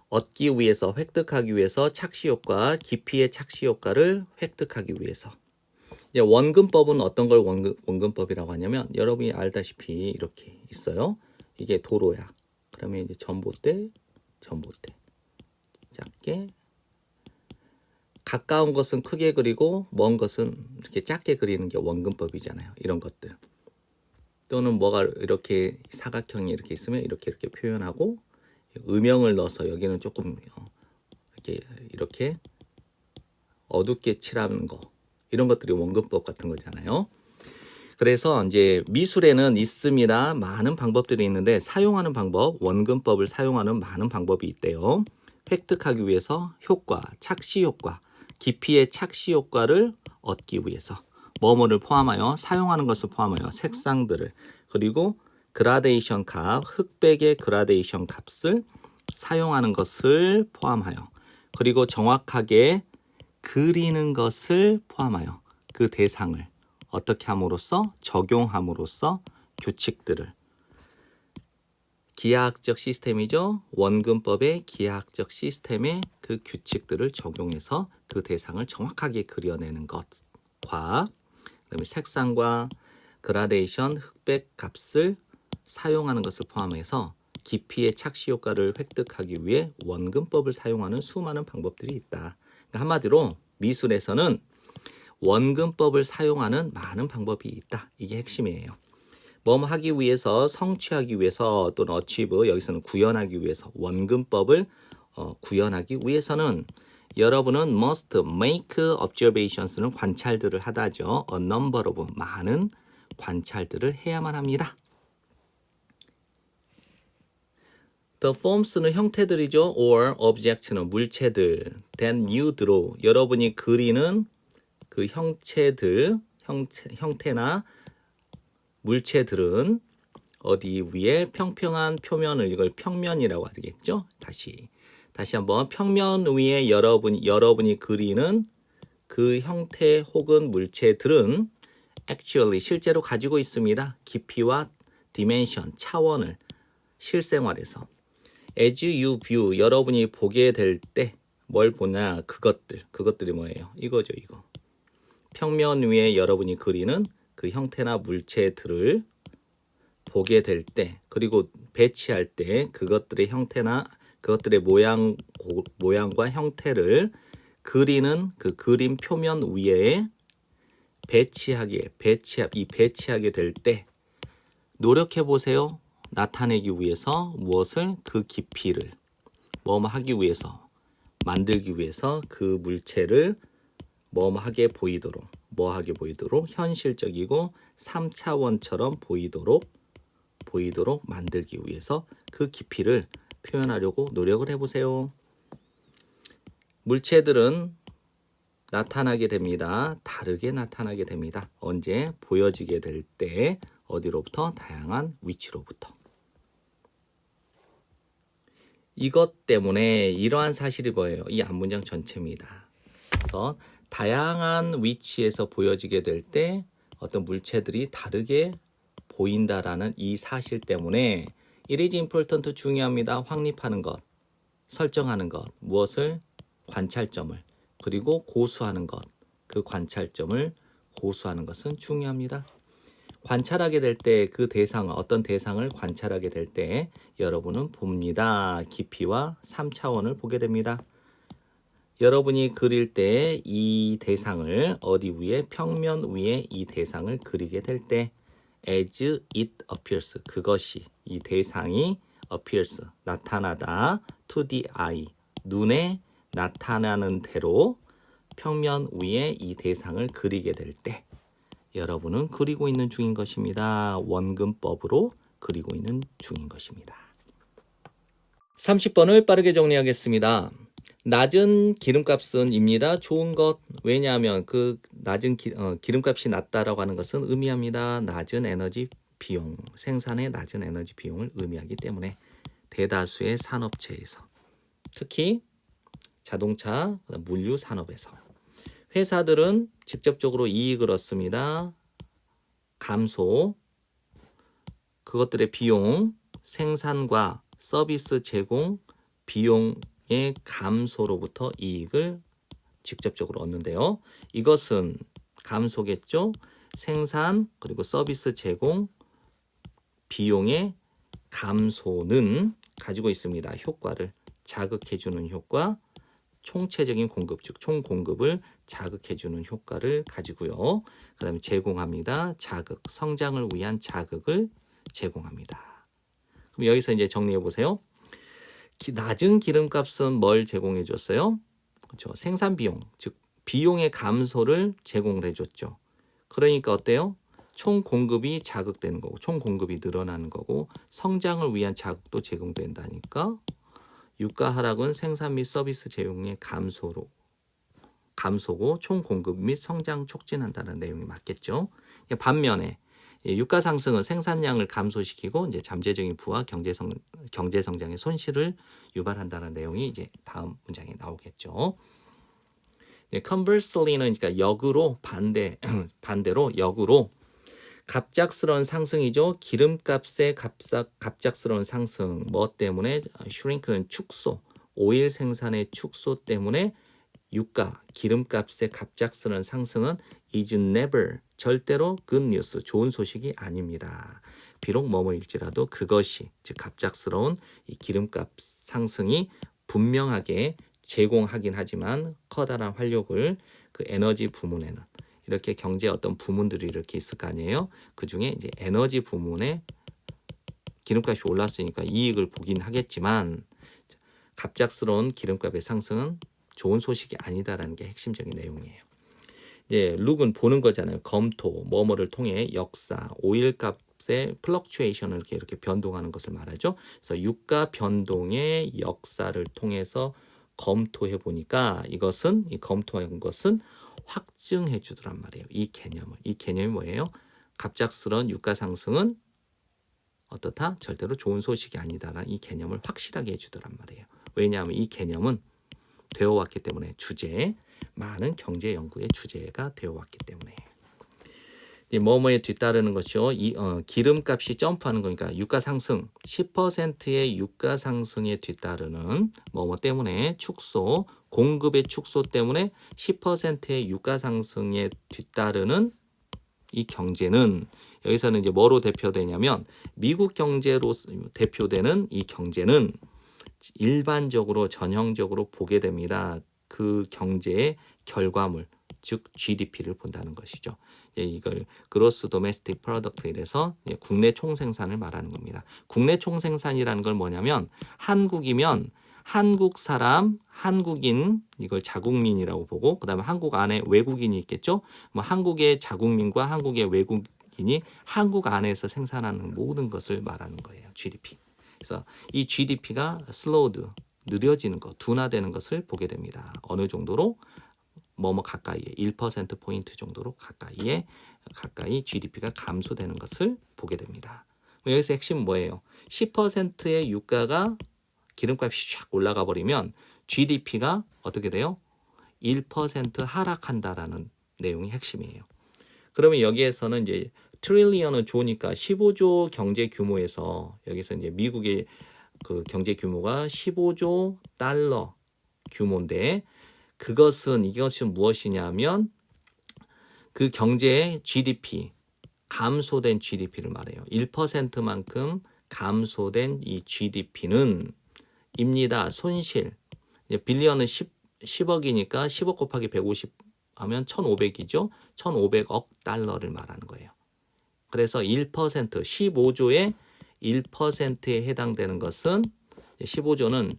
얻기 위해서, 획득하기 위해서 착시효과, 깊이의 착시효과를 획득하기 위해서. 원근법은 어떤 걸 원근법이라고 하냐면 여러분이 알다시피 이렇게 있어요. 이게 도로야. 그러면 이제 전봇대 작게, 가까운 것은 크게 그리고 먼 것은 이렇게 작게 그리는 게 원근법이잖아요. 이런 것들. 또는 뭐가 이렇게 사각형이 이렇게 있으면 이렇게 표현하고 음영을 넣어서 여기는 조금 이렇게 어둡게 칠하는 거. 이런 것들이 원근법 같은 거잖아요. 그래서 이제 미술에는 있습니다. 많은 방법들이 있는데 사용하는 방법, 원근법을 사용하는 많은 방법이 있대요. 획득하기 위해서 효과, 착시 효과, 깊이의 착시 효과를 얻기 위해서 뭐뭐를 포함하여 사용하는 것을 포함하여 색상들을 그리고 그라데이션 값, 흑백의 그라데이션 값을 사용하는 것을 포함하여 그리고 정확하게 그리는 것을 포함하여 그 대상을 어떻게 함으로써 적용함으로써 규칙들을 기하학적 시스템이죠. 원근법의 기하학적 시스템의 그 규칙들을 적용해서 그 대상을 정확하게 그려내는 것과 그다음에 색상과 그라데이션 흑백 값을 사용하는 것을 포함해서 깊이의 착시 효과를 획득하기 위해 원근법을 사용하는 수많은 방법들이 있다. 그러니까 한마디로 미술에서는 원근법을 사용하는 많은 방법이 있다. 이게 핵심이에요. 뭐뭐 하기 위해서, 성취하기 위해서 또는 achieve, 여기서는 구현하기 위해서 원근법을 구현하기 위해서는 여러분은 must make observations는 관찰들을 하다죠. a number of 많은 관찰들을 해야만 합니다. The forms는 형태들이죠. or object는 물체들. then you draw 여러분이 그리는 그 형태나 물체들은 어디 위에 평평한 표면을 이걸 평면이라고 하겠죠. 다시 한번 평면 위에 여러분이 그리는 그 형태 혹은 물체들은 actually 실제로 가지고 있습니다. 깊이와 dimension 차원을 실생활에서 as you view 여러분이 보게 될 때 뭘 보냐 그것들이 뭐예요? 이거죠. 이거 평면 위에 여러분이 그리는 그 형태나 물체들을 보게 될 때 그리고 배치할 때 그것들의 형태나 그것들의 모양과 형태를 그리는 그 그림 표면 위에 배치하게 될 때 노력해 보세요. 나타내기 위해서 무엇을 그 깊이를 뭐하기 위해서 만들기 위해서 그 물체를 뭐하게 보이도록 현실적이고 3차원처럼 보이도록 만들기 위해서 그 깊이를 표현하려고 노력을 해보세요. 물체들은 나타나게 됩니다. 다르게 나타나게 됩니다. 언제? 보여지게 될 때 어디로부터? 다양한 위치로부터. 이것 때문에 이러한 사실이 뭐예요? 이 앞문장 전체입니다. 그래서 다양한 위치에서 보여지게 될 때 어떤 물체들이 다르게 보인다라는 이 사실 때문에 it is important 중요합니다. 확립하는 것, 설정하는 것, 무엇을? 관찰점을 그리고 고수하는 것, 그 관찰점을 고수하는 것은 중요합니다. 관찰하게 될 때 그 대상을 어떤 대상을 관찰하게 될 때 여러분은 봅니다. 깊이와 3차원을 보게 됩니다. 여러분이 그릴 때 이 대상을 어디 위에 평면 위에 이 대상을 그리게 될 때 as it appears 그것이 이 대상이 appears 나타나다 to the eye 눈에 나타나는 대로 평면 위에 이 대상을 그리게 될 때 여러분은 그리고 있는 중인 것입니다. 원근법으로 그리고 있는 중인 것입니다. 30번을 빠르게 정리하겠습니다. 낮은 기름값은 입니다. 좋은 것. 왜냐하면 그 낮은 기름값이 낮다라고 하는 것은 의미합니다. 낮은 에너지 비용, 생산의 낮은 에너지 비용을 의미하기 때문에 대다수의 산업체에서 특히 자동차, 물류 산업에서 회사들은 직접적으로 이익을 얻습니다. 감소, 그것들의 비용, 생산과 서비스 제공, 비용의 감소로부터 이익을 직접적으로 얻는데요. 이것은 감소겠죠. 생산 그리고 서비스 제공, 비용의 감소는 가지고 있습니다. 효과를 자극해주는 효과, 총체적인 공급, 즉 총공급을 자극해주는 효과를 가지고요. 그 다음에 제공합니다. 자극, 성장을 위한 자극을 제공합니다. 그럼 여기서 이제 정리해 보세요. 낮은 기름값은 뭘 제공해 줬어요? 그렇죠. 생산 비용, 즉 비용의 감소를 제공을 해줬죠. 그러니까 어때요? 총 공급이 자극되는 거고 총 공급이 늘어나는 거고 성장을 위한 자극도 제공된다니까 유가 하락은 생산 및 서비스 제공의 감소고 총 공급 및 성장 촉진한다는 내용이 맞겠죠. 반면에 유가 상승은 생산량을 감소시키고 이제 잠재적인 부와 경제 성장의 손실을 유발한다는 내용이 이제 다음 문장에 나오겠죠. conversely는 그러니까 역으로 반대로 역으로 갑작스러운 상승이죠. 기름값의 갑작스러운 상승 뭐 때문에 shrink는 축소, 오일 생산의 축소 때문에 유가, 기름값의 갑작스러운 상승은 is never 절대로 good news 좋은 소식이 아닙니다. 비록 뭐뭐일지라도 그것이 즉 갑작스러운 이 기름값 상승이 분명하게 제공하긴 하지만 커다란 활력을 그 에너지 부문에는 이렇게 경제 어떤 부문들이 이렇게 있을 거 아니에요. 그 중에 이제 에너지 부문에 기름값이 올랐으니까 이익을 보긴 하겠지만 갑작스러운 기름값의 상승은 좋은 소식이 아니다라는 게 핵심적인 내용이에요. 룩은 보는 거잖아요. 검토, 뭐뭐를 통해 역사, 오일값의 플럭추에이션을 이렇게 변동하는 것을 말하죠. 그래서 유가 변동의 역사를 통해서 검토해 보니까 이 검토한 것은 확증해 주더란 말이에요. 이 개념이 뭐예요? 갑작스러운 유가 상승은 어떻다? 절대로 좋은 소식이 아니다라는 이 개념을 확실하게 해주더란 말이에요. 왜냐하면 이 개념은 되어왔기 때문에 많은 경제 연구의 주제가 되어왔기 때문에 뭐뭐에 뒤따르는 것이요. 기름값이 점프하는 거니까 유가 상승 10%의 유가 상승에 뒤따르는 뭐뭐 때문에 축소 공급의 축소 때문에 10%의 유가 상승에 뒤따르는 이 경제는 여기서는 이제 뭐로 대표되냐면 미국 경제로 대표되는 이 경제는 일반적으로 전형적으로 보게 됩니다. 그 경제의 결과물 즉 GDP를 본다는 것이죠. 이걸 그로스 도메스틱 프로덕트 이래서 국내 총생산을 말하는 겁니다. 국내 총생산이라는 걸 뭐냐면 한국이면 한국 사람, 한국인 이걸 자국민이라고 보고 그다음에 한국 안에 외국인이 있겠죠. 뭐 한국의 자국민과 한국의 외국인이 한국 안에서 생산하는 모든 것을 말하는 거예요. GDP. 그래서 이 GDP가 슬로우드 느려지는 것, 둔화되는 것을 보게 됩니다. 어느 정도로 뭐뭐 가까이에 1%포인트 정도로 가까이 GDP가 감소되는 것을 보게 됩니다. 여기서 핵심은 뭐예요? 10%의 유가가 기름값이 쫙 올라가 버리면 GDP가 어떻게 돼요? 1% 하락한다라는 내용이 핵심이에요. 그러면 여기에서는 이제 트릴리언은 좋으니까 15조 경제 규모에서 여기서 이제 미국의 그 경제 규모가 15조 달러 규모인데 이것은 무엇이냐면 그 경제의 GDP 감소된 GDP를 말해요. 1%만큼 감소된 이 GDP는 입니다. 손실. 빌리언은 10억이니까 10억 곱하기 150 하면 1,500이죠. 1,500억 달러를 말하는 거예요. 그래서 15조의 1%에 해당되는 것은 15조는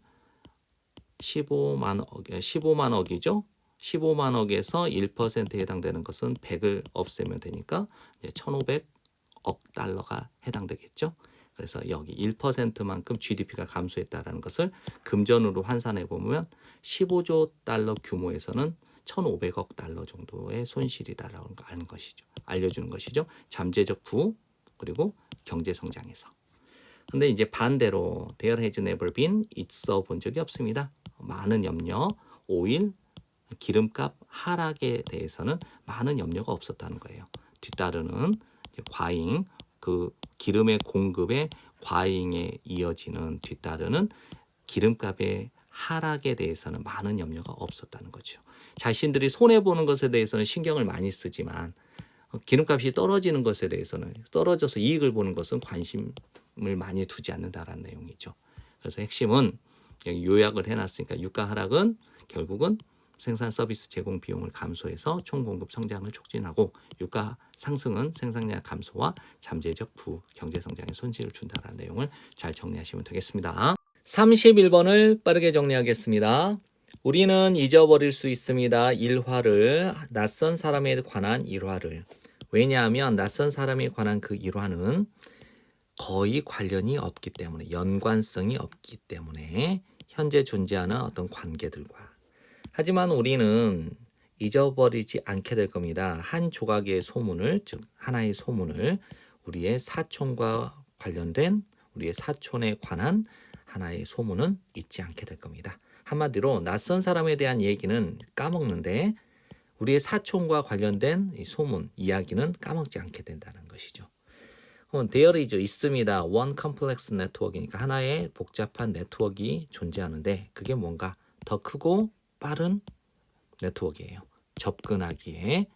15만 억이죠. 15만억에서 1%에 해당되는 것은 100을 없애면 되니까 1,500억 달러가 해당되겠죠. 그래서 여기 1%만큼 GDP가 감소했다는 것을 금전으로 환산해 보면 15조 달러 규모에서는 1,500억 달러 정도의 손실이다라는 걸 아는 것이죠. 알려주는 것이죠. 잠재적 부 그리고 경제 성장에서. 근데 이제 반대로 there has never been 있어 본 적이 없습니다. 많은 염려, 오일, 기름값 하락에 대해서는 많은 염려가 없었다는 거예요. 뒤따르는 과잉, 그 기름의 공급의 과잉에 이어지는 뒤따르는 기름값의 하락에 대해서는 많은 염려가 없었다는 거죠. 자신들이 손해보는 것에 대해서는 신경을 많이 쓰지만 기름값이 떨어지는 것에 대해서는 떨어져서 이익을 보는 것은 관심을 많이 두지 않는다라는 내용이죠. 그래서 핵심은 여기 요약을 해놨으니까 유가 하락은 결국은 생산 서비스 제공 비용을 감소해서 총 공급 성장을 촉진하고 유가 상승은 생산량 감소와 잠재적 부 경제 성장에 손실을 준다라는 내용을 잘 정리하시면 되겠습니다. 31번을 빠르게 정리하겠습니다. 우리는 잊어버릴 수 있습니다. 일화를 낯선 사람에 관한 일화를 왜냐하면 낯선 사람에 관한 그 일화는 거의 관련이 없기 때문에, 연관성이 없기 때문에 현재 존재하는 어떤 관계들과. 하지만 우리는 잊어버리지 않게 될 겁니다. 한 조각의 소문을, 즉 하나의 소문을, 우리의 사촌과 관련된, 우리의 사촌에 관한 하나의 소문은 잊지 않게 될 겁니다. 한마디로 낯선 사람에 대한 얘기는 까먹는데 우리의 사촌과 관련된 이 소문, 이야기는 까먹지 않게 된다는 것이죠. There is 있습니다. One complex network이니까 하나의 복잡한 네트워크가 존재하는데 그게 뭔가 더 크고 빠른 네트워크예요. 접근하기에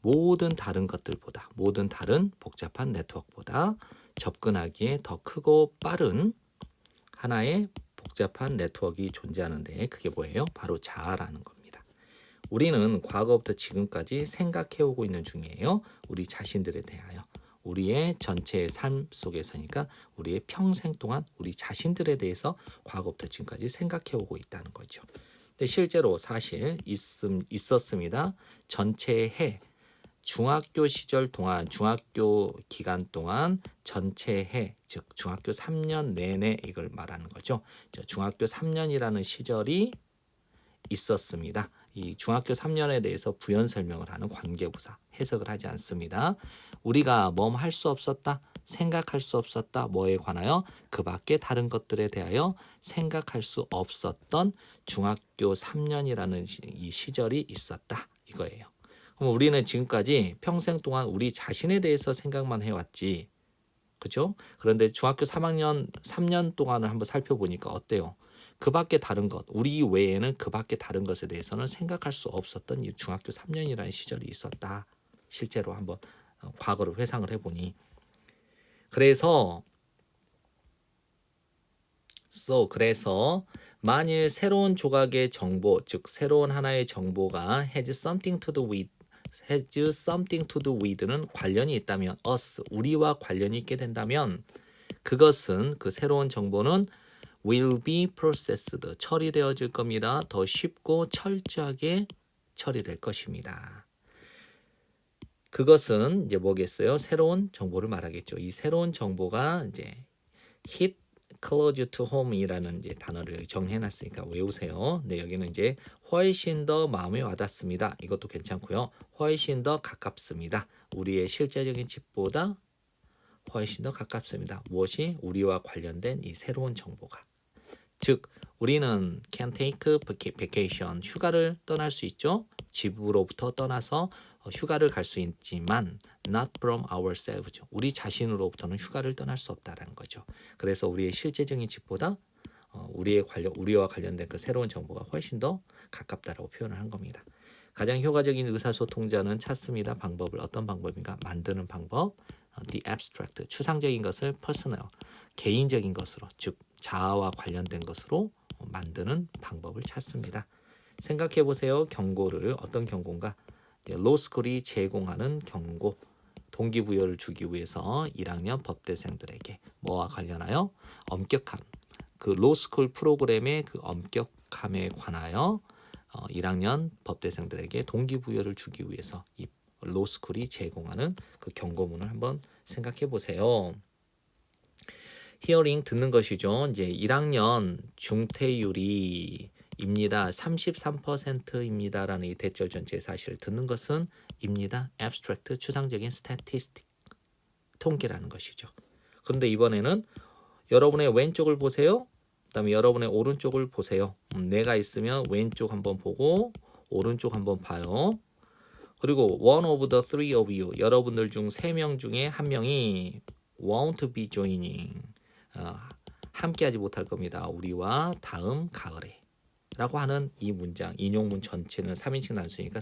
모든 다른 것들보다, 모든 다른 복잡한 네트워크보다 접근하기에 더 크고 빠른 하나의 복잡한 네트워크가 존재하는데 그게 뭐예요? 바로 자아라는 겁니다. 우리는 과거부터 지금까지 생각해오고 있는 중이에요. 우리 자신들에 대하여. 우리의 전체의 삶 속에서니까 우리의 평생 동안 우리 자신들에 대해서 과거부터 지금까지 생각해오고 있다는 거죠. 근데 실제로 사실 있었습니다. 전체의 해, 중학교 시절 동안, 중학교 기간 동안 전체 해, 즉 중학교 3년 내내 이걸 말하는 거죠. 중학교 3년이라는 시절이 있었습니다. 이 중학교 3년에 대해서 부연 설명을 하는 관계부사, 해석을 하지 않습니다. 우리가 뭐 할 수 없었다, 생각할 수 없었다, 뭐에 관하여 그 밖에 다른 것들에 대하여 생각할 수 없었던 중학교 3년이라는 이 시절이 있었다 이거예요. 그럼 우리는 지금까지 평생 동안 우리 자신에 대해서 생각만 해왔지, 그죠? 그런데 중학교 3년 동안을 한번 살펴보니까 어때요? 그 밖에 다른 것, 우리 외에는 그 밖에 다른 것에 대해서는 생각할 수 없었던 이 중학교 3년이라는 시절이 있었다. 실제로 한번 과거를 회상을 해보니. 그래서 만일 새로운 조각의 정보, 즉 새로운 하나의 정보가 has something to do with는 관련이 있다면, us, 우리와 관련이 있게 된다면 그것은, 그 새로운 정보는 will be processed, 처리되어질 겁니다. 더 쉽고 철저하게 처리될 것입니다. 그것은 이제 뭐겠어요? 새로운 정보를 말하겠죠. 이 새로운 정보가 이제 hit close to home이라는 이제 단어를 정해놨으니까 외우세요. 네, 여기는 이제 훨씬 더 마음에 와닿습니다. 이것도 괜찮고요. 훨씬 더 가깝습니다. 우리의 실제적인 집보다 훨씬 더 가깝습니다. 무엇이? 우리와 관련된 이 새로운 정보가. 즉 우리는 can take vacation, 휴가를 떠날 수 있죠. 집으로부터 떠나서 휴가를 갈 수 있지만 not from ourselves, 우리 자신으로부터는 휴가를 떠날 수 없다라는 거죠. 그래서 우리의 실제적인 집보다 우리와 관련된 그 새로운 정보가 훨씬 더 가깝다라고 표현을 한 겁니다. 가장 효과적인 의사소통자는 찾습니다. 방법을, 어떤 방법인가? 만드는 방법. The abstract, 추상적인 것을 personal, 개인적인 것으로, 즉 자아와 관련된 것으로 만드는 방법을 찾습니다. 생각해 보세요. 경고를, 어떤 경고인가? 로스쿨이 제공하는 경고, 동기부여를 주기 위해서 1학년 법대생들에게 뭐와 관련하여? 엄격함, 그 로스쿨 프로그램의 그 엄격함에 관하여 1학년 법대생들에게 동기부여를 주기 위해서 이 로스쿨이 제공하는 그 경고문을 한번 생각해 보세요. 히어링, 듣는 것이죠. 이제 1학년 중퇴율이 입니다. 33%입니다라는 이 대절 전체 사실을 듣는 것은 입니다. abstract, 추상적인 statistic, 통계라는 것이죠. 그런데 이번에는 여러분의 왼쪽을 보세요. 그다음에 여러분의 오른쪽을 보세요. 내가 있으면 왼쪽 한번 보고 오른쪽 한번 봐요. 그리고 one of the three of you, 여러분들 중 3명 중에 1명이 won't be joining, 함께하지 못할 겁니다. 우리와 다음 가을에 라고 하는 이 문장, 인용문 전체는 3인칭 단수니까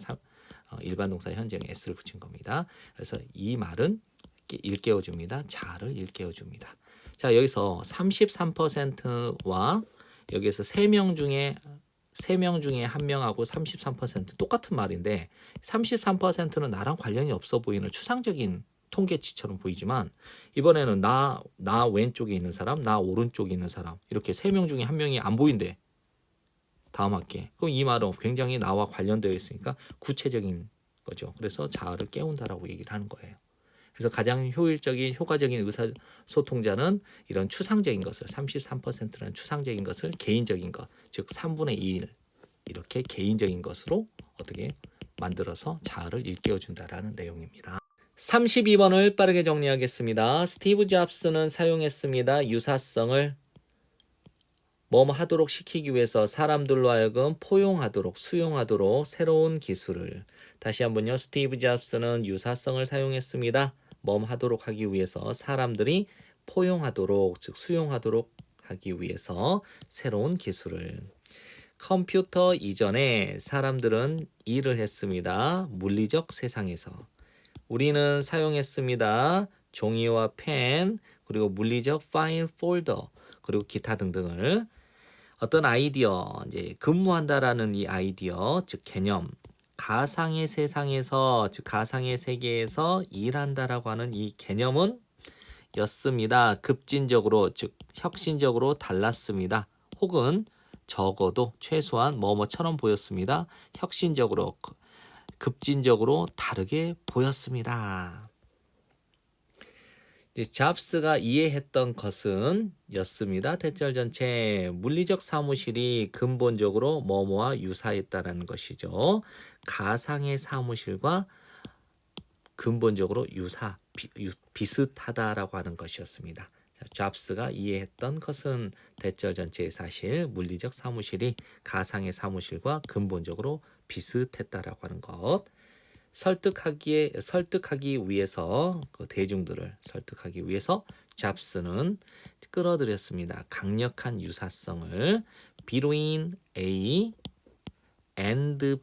일반 동사 현재형 s를 붙인 겁니다. 그래서 이 말은 일깨워줍니다. 자아를 일깨워줍니다. 자, 여기서 33%와 여기서 3명 중에 1명하고 33% 똑같은 말인데 33%는 나랑 관련이 없어 보이는 추상적인 통계치처럼 보이지만 이번에는 나 왼쪽에 있는 사람, 나 오른쪽에 있는 사람, 이렇게 3명 중에 1명이 안 보인대. 다음 학기에. 그럼 이 말은 굉장히 나와 관련되어 있으니까 구체적인 거죠. 그래서 자아를 깨운다라고 얘기를 하는 거예요. 그래서 가장 효과적인 의사소통자는 이런 추상적인 것을 33%라는 추상적인 것을 개인적인 것, 즉 3분의 1 이렇게 개인적인 것으로 어떻게 만들어서 자아를 일깨워준다라는 내용입니다. 32번을 빠르게 정리하겠습니다. 스티브 잡스는 사용했습니다. 유사성을 뭐뭐 하도록 시키기 위해서 사람들로 하여금 포용하도록 수용하도록 새로운 기술을. 다시 한번요. 스티브 잡스는 유사성을 사용했습니다. 뭐뭐 하도록 하기 위해서 사람들이 포용하도록 즉 수용하도록 하기 위해서 새로운 기술을. 컴퓨터 이전에 사람들은 일을 했습니다. 물리적 세상에서. 우리는 사용했습니다. 종이와 펜, 그리고 물리적 파일 폴더, 그리고 기타 등등을. 어떤 아이디어, 이제 근무한다라는 이 아이디어, 즉 개념, 가상의 세상에서, 즉 가상의 세계에서 일한다라고 하는 이 개념은 였습니다. 급진적으로, 즉 혁신적으로 달랐습니다. 혹은 적어도 최소한 뭐뭐처럼 보였습니다. 혁신적으로, 급진적으로 다르게 보였습니다. 잡스가 이해했던 것은 였습니다. 대절 전체 물리적 사무실이 근본적으로 뭐뭐와 유사했다는 것이죠. 가상의 사무실과 근본적으로 비슷하다라고 하는 것이었습니다. 잡스가 이해했던 것은 대절 전체의 사실 물리적 사무실이 가상의 사무실과 근본적으로 비슷했다라고 하는 것. 설득하기 위해서 그 대중들을 설득하기 위해서 잡스는 끌어들였습니다. 강력한 유사성을 between A and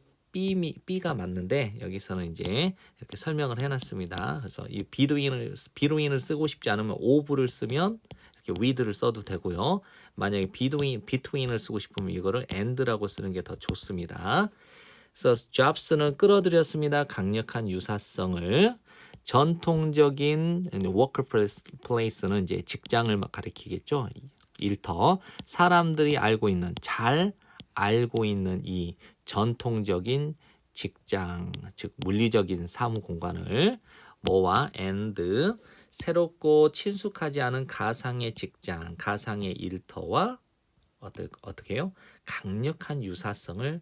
B가 맞는데 여기서는 이제 이렇게 설명을 해놨습니다. 그래서 이 between을 쓰고 싶지 않으면 of를 쓰면 이렇게 with를 써도 되고요. 만약에 between을 쓰고 싶으면 이거를 and라고 쓰는 게 더 좋습니다. 그래서 잡스는 끌어들였습니다. 강력한 유사성을. 전통적인 워크플레이스는 이제 직장을 가리키겠죠. 일터. 사람들이 잘 알고 있는 이 전통적인 직장, 즉 물리적인 사무 공간을 뭐와 and 새롭고 친숙하지 않은 가상의 직장, 가상의 일터와 어떻게 해요? 강력한 유사성을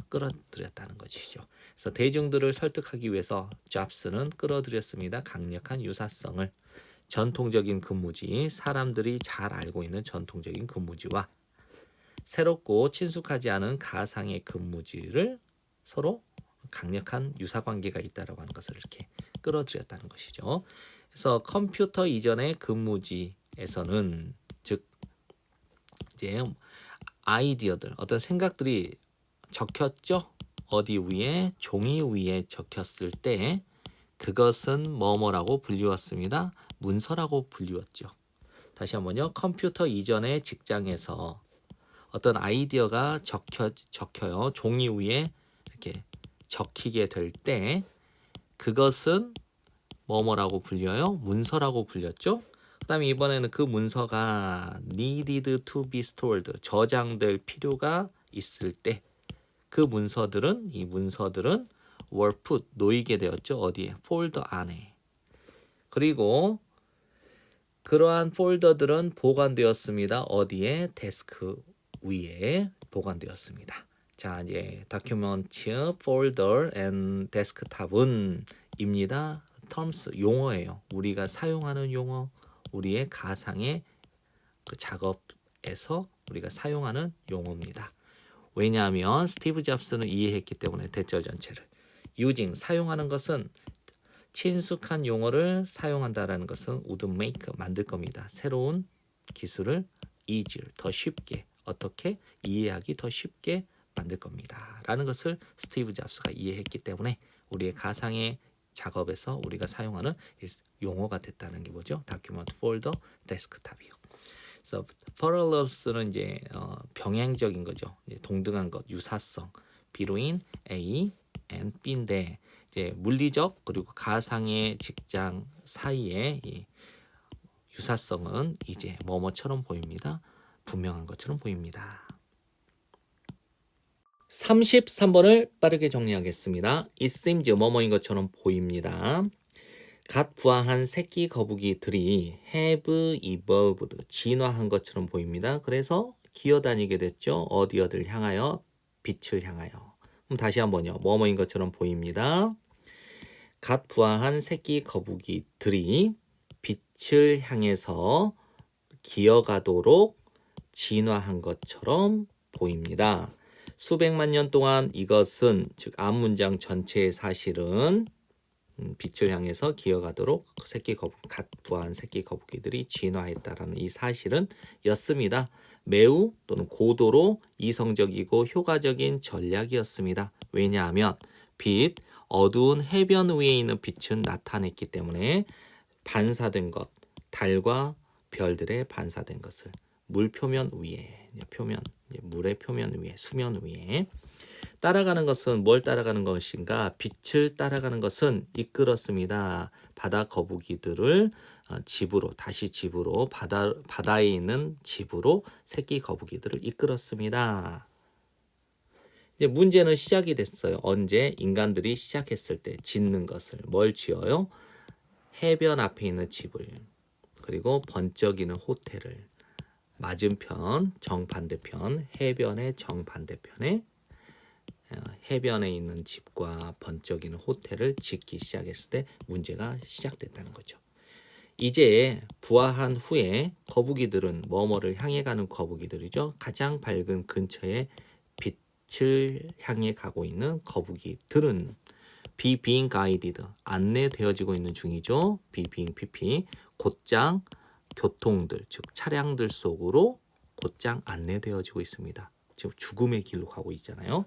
끌어들였다는 것이죠. 그래서 대중들을 설득하기 위해서 잡스는 끌어들였습니다. 강력한 유사성을. 전통적인 근무지, 사람들이 잘 알고 있는 전통적인 근무지와 새롭고 친숙하지 않은 가상의 근무지를 서로 강력한 유사관계가 있다라고 하는 것을 이렇게 끌어들였다는 것이죠. 그래서 컴퓨터 이전의 근무지에서는 즉 이제 아이디어들, 어떤 생각들이 적혔죠. 어디 위에? 종이 위에 적혔을 때 그것은 뭐뭐라고 불리웠습니다. 문서라고 불리웠죠. 다시 한번요. 컴퓨터 이전의 직장에서 어떤 아이디어가 적혀요. 종이 위에 이렇게 적히게 될 때 그것은 뭐뭐라고 불려요? 문서라고 불렸죠. 그 다음에 이번에는 그 문서가 needed to be stored, 저장될 필요가 있을 때 그 문서들은 were put, 놓이게 되었죠. 어디에? 폴더 안에. 그리고 그러한 폴더들은 보관되었습니다. 어디에? 데스크 위에 보관되었습니다. 자, 이제 다큐멘트, 폴더 and 데스크탑은 입니다. terms, 용어예요. 우리가 사용하는 용어, 우리의 가상의 그 작업에서 우리가 사용하는 용어입니다. 왜냐하면 스티브 잡스는 이해했기 때문에 대절 전체를. using, 사용하는 것은 친숙한 용어를 사용한다라는 것은 would make, 만들 겁니다. 새로운 기술을 easier, 더 쉽게, 어떻게 이해하기 더 쉽게 만들 겁니다. 라는 것을 스티브 잡스가 이해했기 때문에 우리의 가상의 작업에서 우리가 사용하는 용어가 됐다는 게 뭐죠? 다큐멘트 폴더, 데스크탑이요. 그래서 parallels는 이제 병행적인 거죠. 이제 동등한 것, 유사성, between A and B인데 이제 물리적 그리고 가상의 직장 사이의 이 유사성은 이제 뭐뭐처럼 보입니다. 분명한 것처럼 보입니다. 33번을 빠르게 정리하겠습니다. It seems 뭐뭐인 것처럼 보입니다. 갓 부화한 새끼 거북이들이 have evolved 진화한 것처럼 보입니다. 그래서 기어다니게 됐죠. 어디어들 향하여? 빛을 향하여. 그럼 다시 한번요. 뭐뭐인 것처럼 보입니다. 갓 부화한 새끼 거북이들이 빛을 향해서 기어가도록 진화한 것처럼 보입니다. 수백만 년 동안 이것은 즉 앞문장 전체의 사실은 빛을 향해서 기어가도록 갓 부화한 새끼 거북이들이 진화했다라는 이 사실은 였습니다. 매우 또는 고도로 이성적이고 효과적인 전략이었습니다. 왜냐하면 빛, 어두운 해변 위에 있는 빛은 나타냈기 때문에 반사된 것, 달과 별들의 반사된 것을 물 표면 위에, 물의 표면 위에, 수면 위에 따라가는 것은 뭘 따라가는 것인가? 빛을 따라가는 것은 이끌었습니다. 바다 거북이들을 다시 집으로 바다에 있는 집으로 새끼 거북이들을 이끌었습니다. 이제 문제는 시작이 됐어요. 언제? 인간들이 시작했을 때 짓는 것을 뭘 지어요? 해변 앞에 있는 집을 그리고 번쩍이는 호텔을 맞은편 정반대편 해변의 정반대편에 해변에 있는 집과 번쩍이는 호텔을 짓기 시작했을 때 문제가 시작됐다는 거죠. 이제 부화한 후에 거북이들은 뭐뭐를 향해 가는 거북이들이죠. 가장 밝은 근처에 빛을 향해 가고 있는 거북이들은 being guided 안내되어지고 있는 중이죠. being pp 곧장 교통들 즉 차량들 속으로 곧장 안내되어지고 있습니다. 지금 죽음의 길로 가고 있잖아요.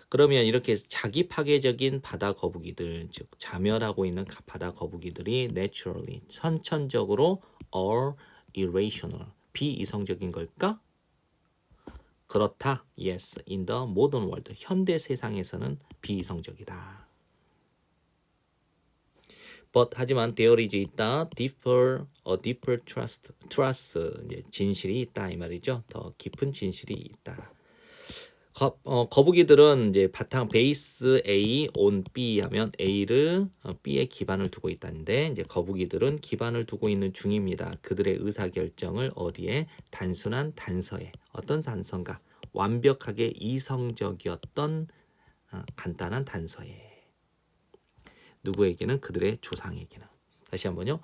그러면 이렇게 자기 파괴적인 바다 거북이들 즉 자멸하고 있는 바다 거북이들이 naturally 선천적으로 are irrational 비이성적인 걸까? 그렇다. Yes, in the modern world 현대 세상에서는 비이성적이다. But 하지만 there is 있다. deeper trust 이제 진실이 있다 이 말이죠. 더 깊은 진실이 있다. 거북이들은 이제 바탕 베이스 A on B 하면 A를 B에 기반을 두고 있다는데 이제 거북이들은 기반을 두고 있는 중입니다. 그들의 의사 결정을 어디에? 단순한 단서에. 어떤 단서인가? 완벽하게 이성적이었던 간단한 단서에. 누구에게는? 그들의 조상에게는. 다시 한번요.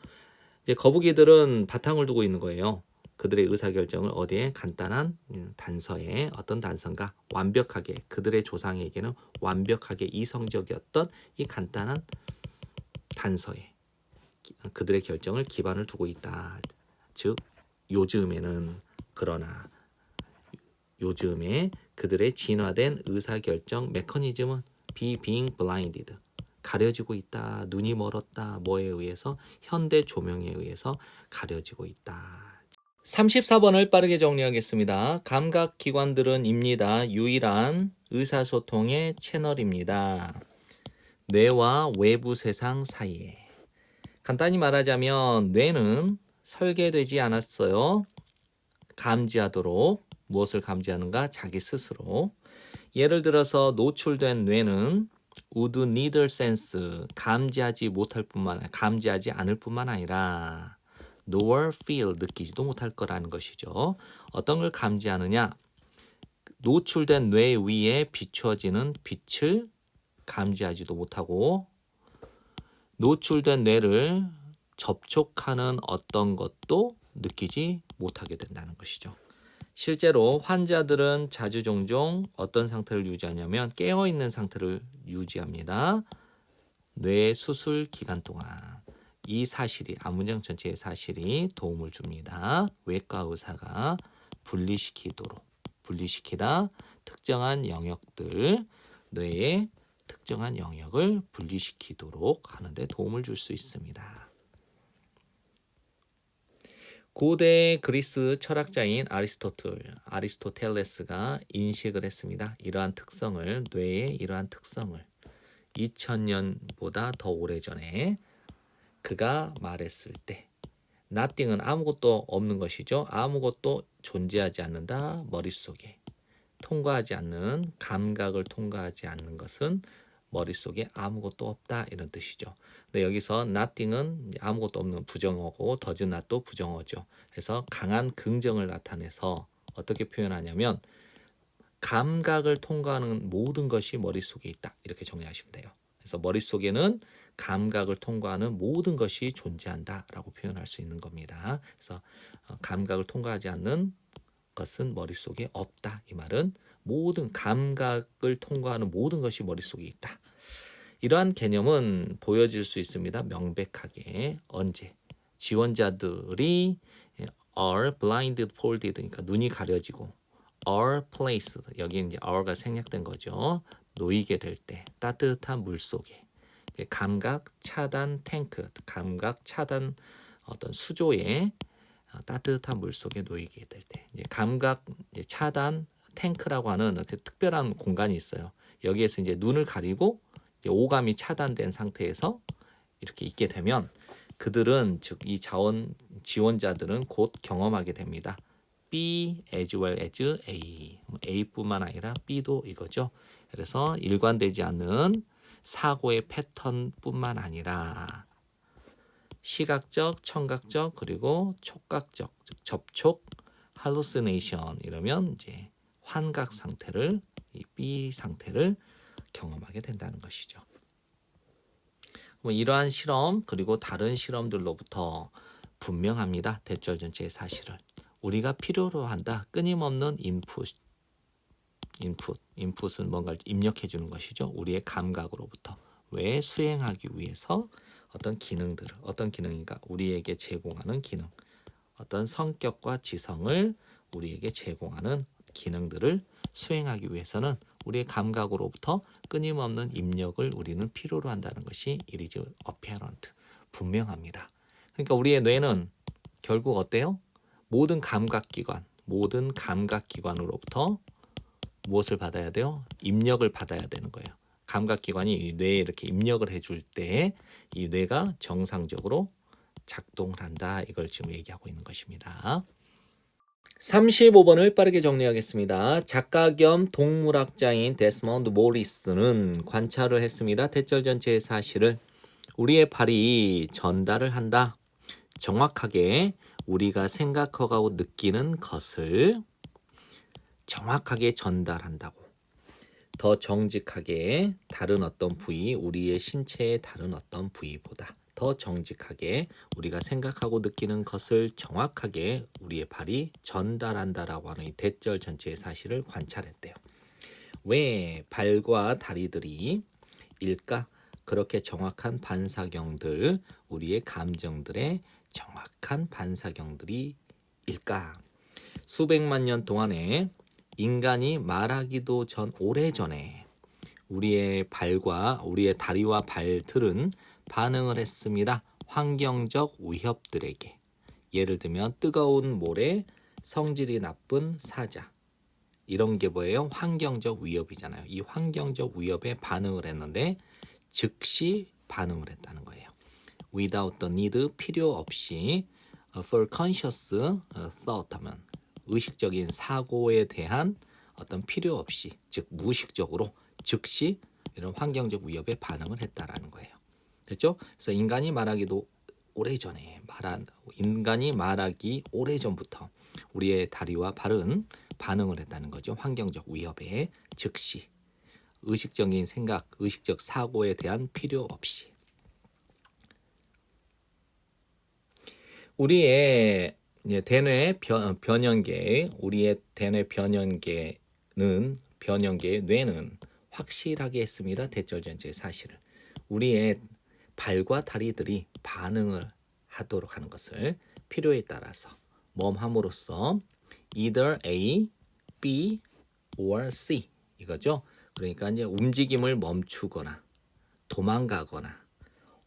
이제 거북이들은 바탕을 두고 있는 거예요. 그들의 의사결정을 어디에? 간단한 단서에. 어떤 단서인가? 완벽하게 그들의 조상에게는 완벽하게 이성적이었던 이 간단한 단서에 그들의 결정을 기반을 두고 있다. 즉 그러나 요즘에 그들의 진화된 의사결정 메커니즘은 being blinded 가려지고 있다. 눈이 멀었다. 뭐에 의해서? 현대 조명에 의해서 가려지고 있다. 34번을 빠르게 정리하겠습니다. 감각기관들은 입니다. 유일한 의사소통의 채널입니다. 뇌와 외부 세상 사이에. 간단히 말하자면 뇌는 설계되지 않았어요. 감지하도록. 무엇을 감지하는가? 자기 스스로. 예를 들어서 노출된 뇌는 would neither sense 감지하지 않을 뿐만 아니라 nor feel 느끼지도 못할 거라는 것이죠. 어떤 걸 감지하느냐? 노출된 뇌 위에 비추어지는 빛을 감지하지도 못하고 노출된 뇌를 접촉하는 어떤 것도 느끼지 못하게 된다는 것이죠. 실제로 환자들은 종종 어떤 상태를 유지하냐면 깨어있는 상태를 유지합니다. 뇌 수술 기간 동안. 이 사실이 앞문장 전체의 사실이 도움을 줍니다. 외과 의사가 분리시키다 특정한 영역들 뇌의 특정한 영역을 분리시키도록 하는데 도움을 줄 수 있습니다. 고대 그리스 철학자인 아리스토텔레스가 인식을 했습니다. 이러한 특성을 뇌의 이러한 특성을 2000년보다 더 오래전에 그가 말했을 때 nothing은 아무것도 없는 것이죠. 아무것도 존재하지 않는다. 머릿속에 통과하지 않는 감각을 통과하지 않는 것은 머릿속에 아무것도 없다 이런 뜻이죠. 근데 여기서 nothing은 아무것도 없는 부정어고 does not도 부정어죠. 그래서 강한 긍정을 나타내서 어떻게 표현하냐면 감각을 통과하는 모든 것이 머릿속에 있다 이렇게 정리하시면 돼요. 그래서 머릿속에는 감각을 통과하는 모든 것이 존재한다라고 표현할 수 있는 겁니다. 그래서 감각을 통과하지 않는 것은 머릿속에 없다. 이 말은 모든 감각을 통과하는 모든 것이 머릿속에 있다. 이러한 개념은 보여질 수 있습니다. 명백하게. 언제? 지원자들이 are blindfolded 그러니까 눈이 가려지고 are placed 여기 이제 are가 생략된 거죠. 놓이게 될 때 따뜻한 물 속에 감각 차단 탱크 감각 차단 어떤 수조에 따뜻한 물 속에 놓이게 될 때 감각 차단 탱크라고 하는 특별한 공간이 있어요. 여기에서 이제 눈을 가리고 오감이 차단된 상태에서 이렇게 있게 되면 그들은 즉 이 지원자들은 곧 경험하게 됩니다. B as well as A. A뿐만 아니라 B도 이거죠. 그래서 일관되지 않는 사고의 패턴뿐만 아니라 시각적, 청각적 그리고 촉각적 즉 접촉, hallucination 이러면 이제 환각 상태를 이 B 상태를 경험하게 된다는 것이죠. 이러한 실험 그리고 다른 실험들로부터 분명합니다. 대절 전체의 사실을 우리가 필요로 한다. 끊임없는 인풋은 뭔가를 입력해 주는 것이죠. 우리의 감각으로부터 왜 수행하기 위해서 어떤 기능들을 어떤 기능인가 우리에게 제공하는 기능 어떤 성격과 지성을 우리에게 제공하는 기능들을 수행하기 위해서는 우리의 감각으로부터 끊임없는 입력을 우리는 필요로 한다는 것이 it is apparent 분명합니다. 그러니까 우리의 뇌는 결국 어때요? 모든 감각기관으로부터 무엇을 받아야 돼요? 입력을 받아야 되는 거예요. 감각기관이 뇌에 이렇게 입력을 해줄 때 이 뇌가 정상적으로 작동을 한다. 이걸 지금 얘기하고 있는 것입니다. 35번을 빠르게 정리하겠습니다. 작가 겸 동물학자인 데스몬드 모리스는 관찰을 했습니다. 대절 전체의 사실을 우리의 발이 전달을 한다. 정확하게 우리가 생각하고 느끼는 것을 정확하게 전달한다고. 더 정직하게 다른 어떤 부위, 우리의 신체의 다른 어떤 부위보다 더 정직하게 우리가 생각하고 느끼는 것을 정확하게 우리의 발이 전달한다라고 하는 이 대절 전체의 사실을 관찰했대요. 왜 발과 다리들이 일까? 그렇게 정확한 반사경들, 우리의 감정들의 정확한 반사경들이 일까? 수백만 년 동안에 인간이 말하기도 전 오래전에 우리의 발과 우리의 다리와 발들은 반응을 했습니다. 환경적 위협들에게. 예를 들면 뜨거운 모래, 성질이 나쁜 사자. 이런 게 뭐예요? 환경적 위협이잖아요. 이 환경적 위협에 반응을 했는데 즉시 반응을 했다는 거예요. Without the need, 필요 없이 for conscious thought 하면 의식적인 사고에 대한 어떤 필요 없이 즉 무의식적으로 즉시 이런 환경적 위협에 반응을 했다라는 거예요. 됐죠? 그래서 인간이 말하기 오래전부터 우리의 다리와 발은 반응을 했다는 거죠. 환경적 위협에 즉시 의식적인 생각, 의식적 사고에 대한 필요 없이 우리의 대뇌 변연계, 우리의 대뇌 변연계의 뇌는 확실하게 했습니다. 대절 전체의 사실을. 우리의 발과 다리들이 반응을 하도록 하는 것을 필요에 따라서 함으로써 either A, B or C 이거죠. 그러니까 이제 움직임을 멈추거나 도망가거나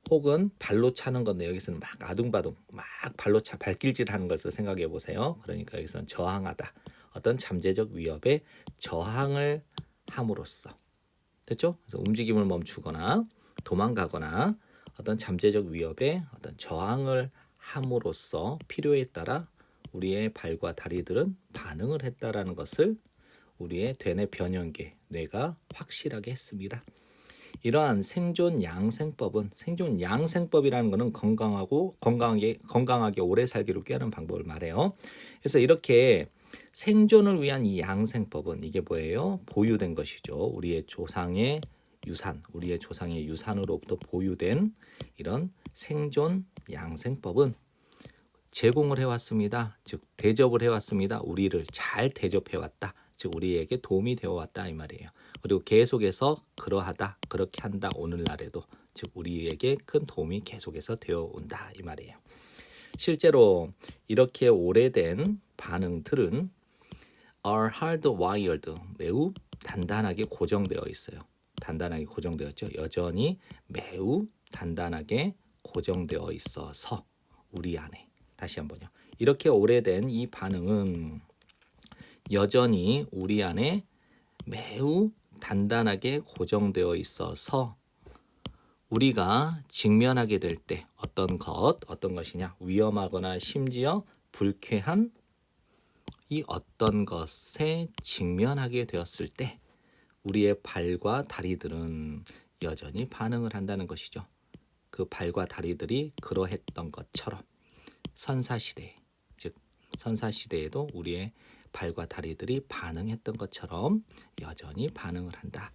혹은 발로 차는 건데 여기서는 막 아둥바둥 막 발로 발길질하는 것을 생각해 보세요. 그러니까 여기서는 저항하다. 어떤 잠재적 위협에 저항을 함으로써 됐죠? 그래서 움직임을 멈추거나 도망가거나 어떤 잠재적 위협에 어떤 저항을 함으로써 필요에 따라 우리의 발과 다리들은 반응을 했다라는 것을 우리의 되뇌 변형계 뇌가 확실하게 했습니다. 이러한 생존 양생법은 생존 양생법이라는 것은 건강하게 오래 살기를 꾀하는 방법을 말해요. 그래서 이렇게 생존을 위한 이 양생법은 이게 뭐예요? 보유된 것이죠. 우리의 조상의 유산, 우리의 조상의 유산으로부터 보유된 이런 생존 양생법은 제공을 해왔습니다. 즉 대접을 해왔습니다. 우리를 잘 대접해왔다. 즉 우리에게 도움이 되어왔다 이 말이에요. 그리고 계속해서 그러하다, 그렇게 한다 오늘날에도 즉 우리에게 큰 도움이 계속해서 되어온다 이 말이에요. 실제로 이렇게 오래된 반응들은 are hardwired 매우 단단하게 고정되어 있어요. 단단하게 고정되었죠. 여전히 매우 단단하게 고정되어 있어서 우리 안에 다시 한번요. 이렇게 오래된 이 반응은 여전히 우리 안에 매우 단단하게 고정되어 있어서 우리가 직면하게 될 때 어떤 것이냐 위험하거나 심지어 불쾌한 이 어떤 것에 직면하게 되었을 때 우리의 발과 다리들은 여전히 반응을 한다는 것이죠. 그 발과 다리들이 그러했던 것처럼 선사시대, 즉 선사시대에도 우리의 발과 다리들이 반응했던 것처럼 여전히 반응을 한다.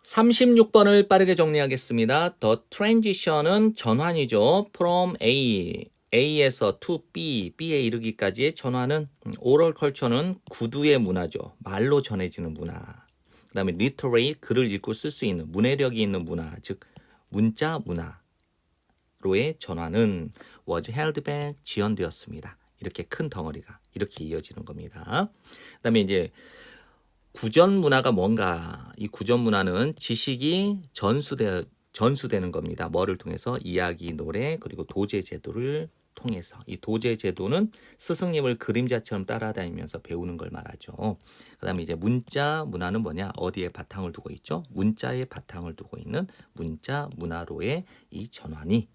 36번을 빠르게 정리하겠습니다. The transition은 전환이죠. From A에서 to B에 이르기까지의 전환은 oral culture는 구두의 문화죠. 말로 전해지는 문화. 그 다음에 literary, 글을 읽고 쓸 수 있는 문해력이 있는 문화, 즉 문자 문화로의 전환은 was held back, 지연되었습니다. 이렇게 큰 덩어리가 이렇게 이어지는 겁니다. 그 다음에 이제 구전 문화가 뭔가, 이 구전 문화는 지식이 전수되는 겁니다. 뭐를 통해서? 이야기, 노래, 그리고 도제 제도를 통해서. 이 도제 제도는 스승님을 그림자처럼 따라다니면서 배우는 걸 말하죠. 그 다음에 이제 문자 문화는 뭐냐? 어디에 바탕을 두고 있죠? 문자에 바탕을 두고 있는 문자 문화로의 이 전환이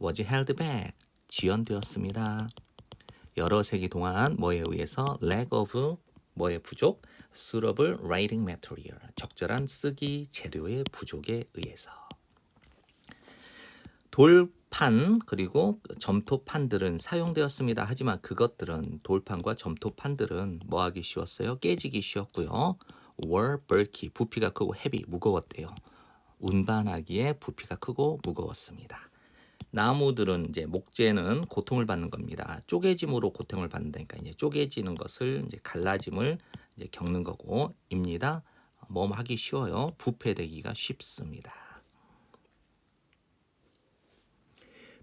was held back, 지연되었습니다. 여러 세기 동안 뭐에 의해서? lack of 뭐의 부족? suitable writing material, 적절한 쓰기 재료의 부족에 의해서. 돌판 그리고 점토판들은 사용되었습니다. 하지만 그것들은 돌판과 점토판들은 뭐하기 쉬웠어요? 깨지기 쉬웠고요. were bulky, 부피가 크고 heavy, 무거웠대요. 운반하기에 부피가 크고 무거웠습니다. 나무들은 이제 목재는 고통을 받는 겁니다. 쪼개짐으로 고통을 받는다니까 이제 쪼개지는 것을 이제 갈라짐을 이제 겪는 거고입니다. 뭐 하기 쉬워요. 부패되기가 쉽습니다.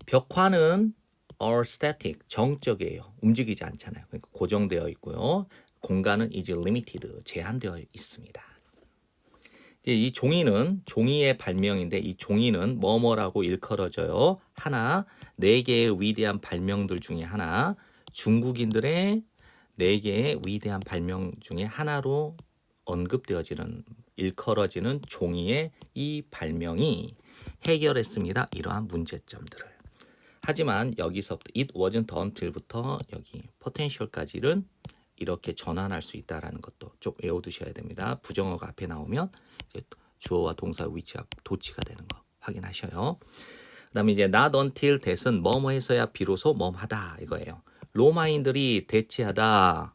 벽화는 are static, 정적이에요. 움직이지 않잖아요. 그러니까 고정되어 있고요. 공간은 is limited, 제한되어 있습니다. 이 종이는 종이의 발명인데 이 종이는 뭐뭐라고 일컬어져요. 하나, 4개의 위대한 발명들 중에 하나, 중국인들의 4개의 위대한 발명 중에 하나로 언급되어지는 일컬어지는 종이의 이 발명이 해결했습니다. 이러한 문제점들을. 하지만 여기서부터 it wasn't until부터 여기 potential까지는 이렇게 전환할 수 있다는 것도 좀 외워두셔야 됩니다. 부정어가 앞에 나오면 이제 주어와 동사 위치가 도치가 되는 거 확인하셔요. 그 다음에 이제 not until that은 뭐뭐 해서야 비로소 뭐하다 이거예요. 로마인들이 대체하다.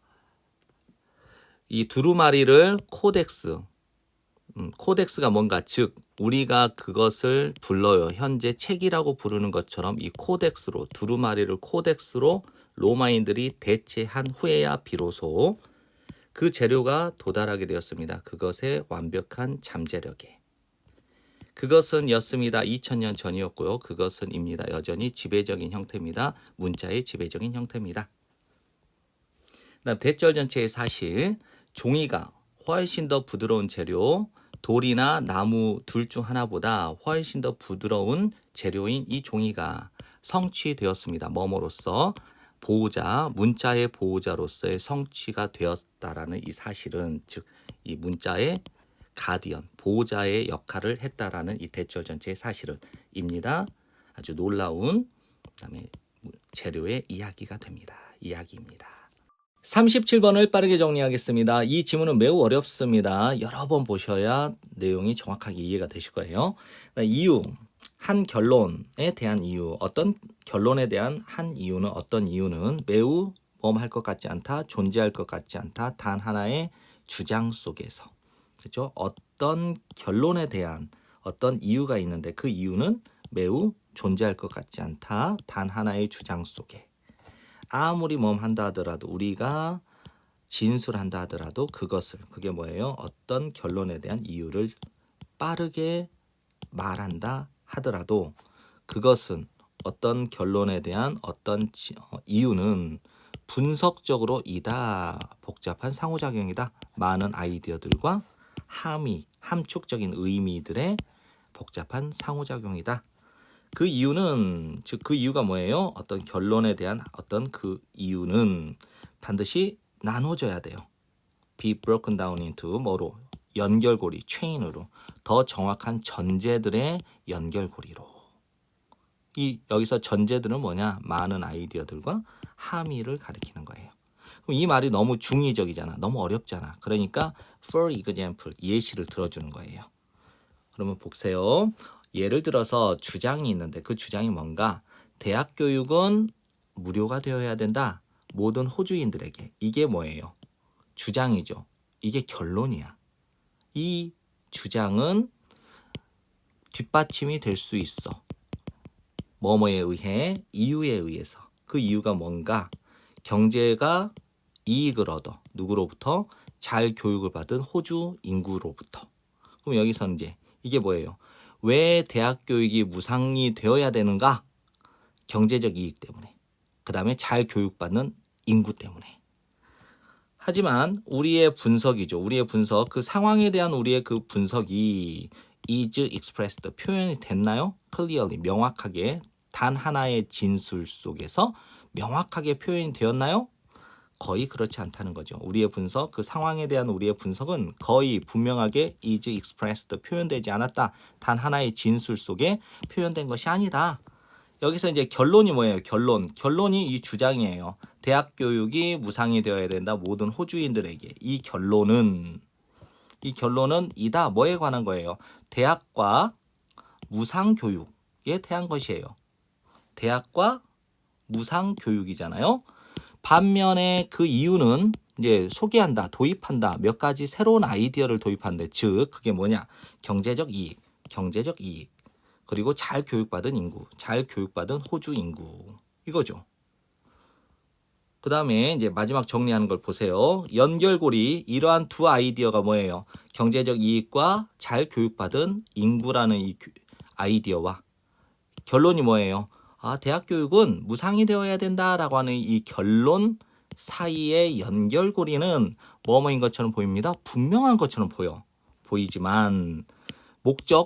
이 두루마리를 코덱스, 코덱스가 뭔가 즉 우리가 그것을 불러요. 현재 책이라고 부르는 것처럼 이 코덱스로 두루마리를 코덱스로 로마인들이 대체한 후에야 비로소 그 재료가 도달하게 되었습니다. 그것의 완벽한 잠재력에. 그것은 였습니다. 2000년 전이었고요. 그것은 입니다. 여전히 지배적인 형태입니다. 문자의 지배적인 형태입니다. 그다음 대절 전체의 사실, 종이가 훨씬 더 부드러운 재료, 돌이나 나무 둘 중 하나보다 훨씬 더 부드러운 재료인 이 종이가 성취되었습니다. 뭐뭐로써? 보호자, 문자의 보호자로서의 성취가 되었다라는 이 사실은 즉 이 문자의 가디언, 보호자의 역할을 했다라는 이 대절 전체의 사실은 입니다. 아주 놀라운 그다음에 재료의 이야기가 됩니다. 이야기입니다. 37번을 빠르게 정리하겠습니다. 이 지문은 매우 어렵습니다. 여러 번 보셔야 내용이 정확하게 이해가 되실 거예요. 이유, 한 결론에 대한 이유, 어떤 결론에 대한 한 이유는 어떤 이유는 매우 할 것 같지 않다, 존재할 것 같지 않다, 단 하나의 주장 속에서. 그렇죠? 어떤 결론에 대한 어떤 이유가 있는데 그 이유는 매우 존재할 것 같지 않다, 단 하나의 주장 속에. 아무리 한다 하더라도 우리가 진술한다 하더라도 그게 뭐예요? 어떤 결론에 대한 이유를 빠르게 말한다 하더라도 그것은 어떤 결론에 대한 어떤 이유는 분석적으로 이다 복잡한 상호작용이다. 많은 아이디어들과 함축적인 의미들의 복잡한 상호작용이다. 그 이유는 즉 그 이유가 뭐예요? 어떤 결론에 대한 어떤 그 이유는 반드시 나눠져야 돼요. be broken down into 뭐로? 연결고리, 체인으로. 더 정확한 전제들의 연결고리로. 여기서 전제들은 뭐냐? 많은 아이디어들과 함의를 가리키는 거예요. 그럼 이 말이 너무 중의적이잖아. 너무 어렵잖아. 그러니까 for example, 예시를 들어주는 거예요. 그러면 보세요. 예를 들어서 주장이 있는데 그 주장이 뭔가? 대학 교육은 무료가 되어야 된다. 모든 호주인들에게. 이게 뭐예요? 주장이죠. 이게 결론이야. 이 주장은 뒷받침이 될 수 있어. 뭐뭐에 의해, 이유에 의해서. 그 이유가 뭔가? 경제가 이익을 얻어. 누구로부터? 잘 교육을 받은 호주 인구로부터. 그럼 여기서 이제 이게 뭐예요? 왜 대학 교육이 무상이 되어야 되는가? 경제적 이익 때문에. 그 다음에 잘 교육받는 인구 때문에. 하지만 우리의 분석이죠. 우리의 분석, 그 상황에 대한 우리의 그 분석이 is expressed, 표현이 됐나요? clearly, 명확하게 단 하나의 진술 속에서 명확하게 표현이 되었나요? 거의 그렇지 않다는 거죠. 우리의 분석, 그 상황에 대한 우리의 분석은 거의 분명하게 is expressed, 표현되지 않았다. 단 하나의 진술 속에 표현된 것이 아니다. 여기서 이제 결론이 뭐예요? 결론이 이 주장이에요. 대학 교육이 무상이 되어야 된다. 모든 호주인들에게. 이 결론은 이다. 뭐에 관한 거예요? 대학과 무상 교육에 대한 것이에요. 대학과 무상 교육이잖아요. 반면에 그 이유는 이제 소개한다, 도입한다, 몇 가지 새로운 아이디어를 도입한다. 즉 그게 뭐냐? 경제적 이익. 그리고 잘 교육받은 인구, 잘 교육받은 호주 인구. 이거죠. 그 다음에 이제 마지막 정리하는 걸 보세요. 연결고리, 이러한 두 아이디어가 뭐예요? 경제적 이익과 잘 교육받은 인구라는 이 아이디어와 결론이 뭐예요? 대학 교육은 무상이 되어야 된다라고 하는 이 결론 사이의 연결고리는 뭐뭐인 것처럼 보입니다. 분명한 것처럼 보이지만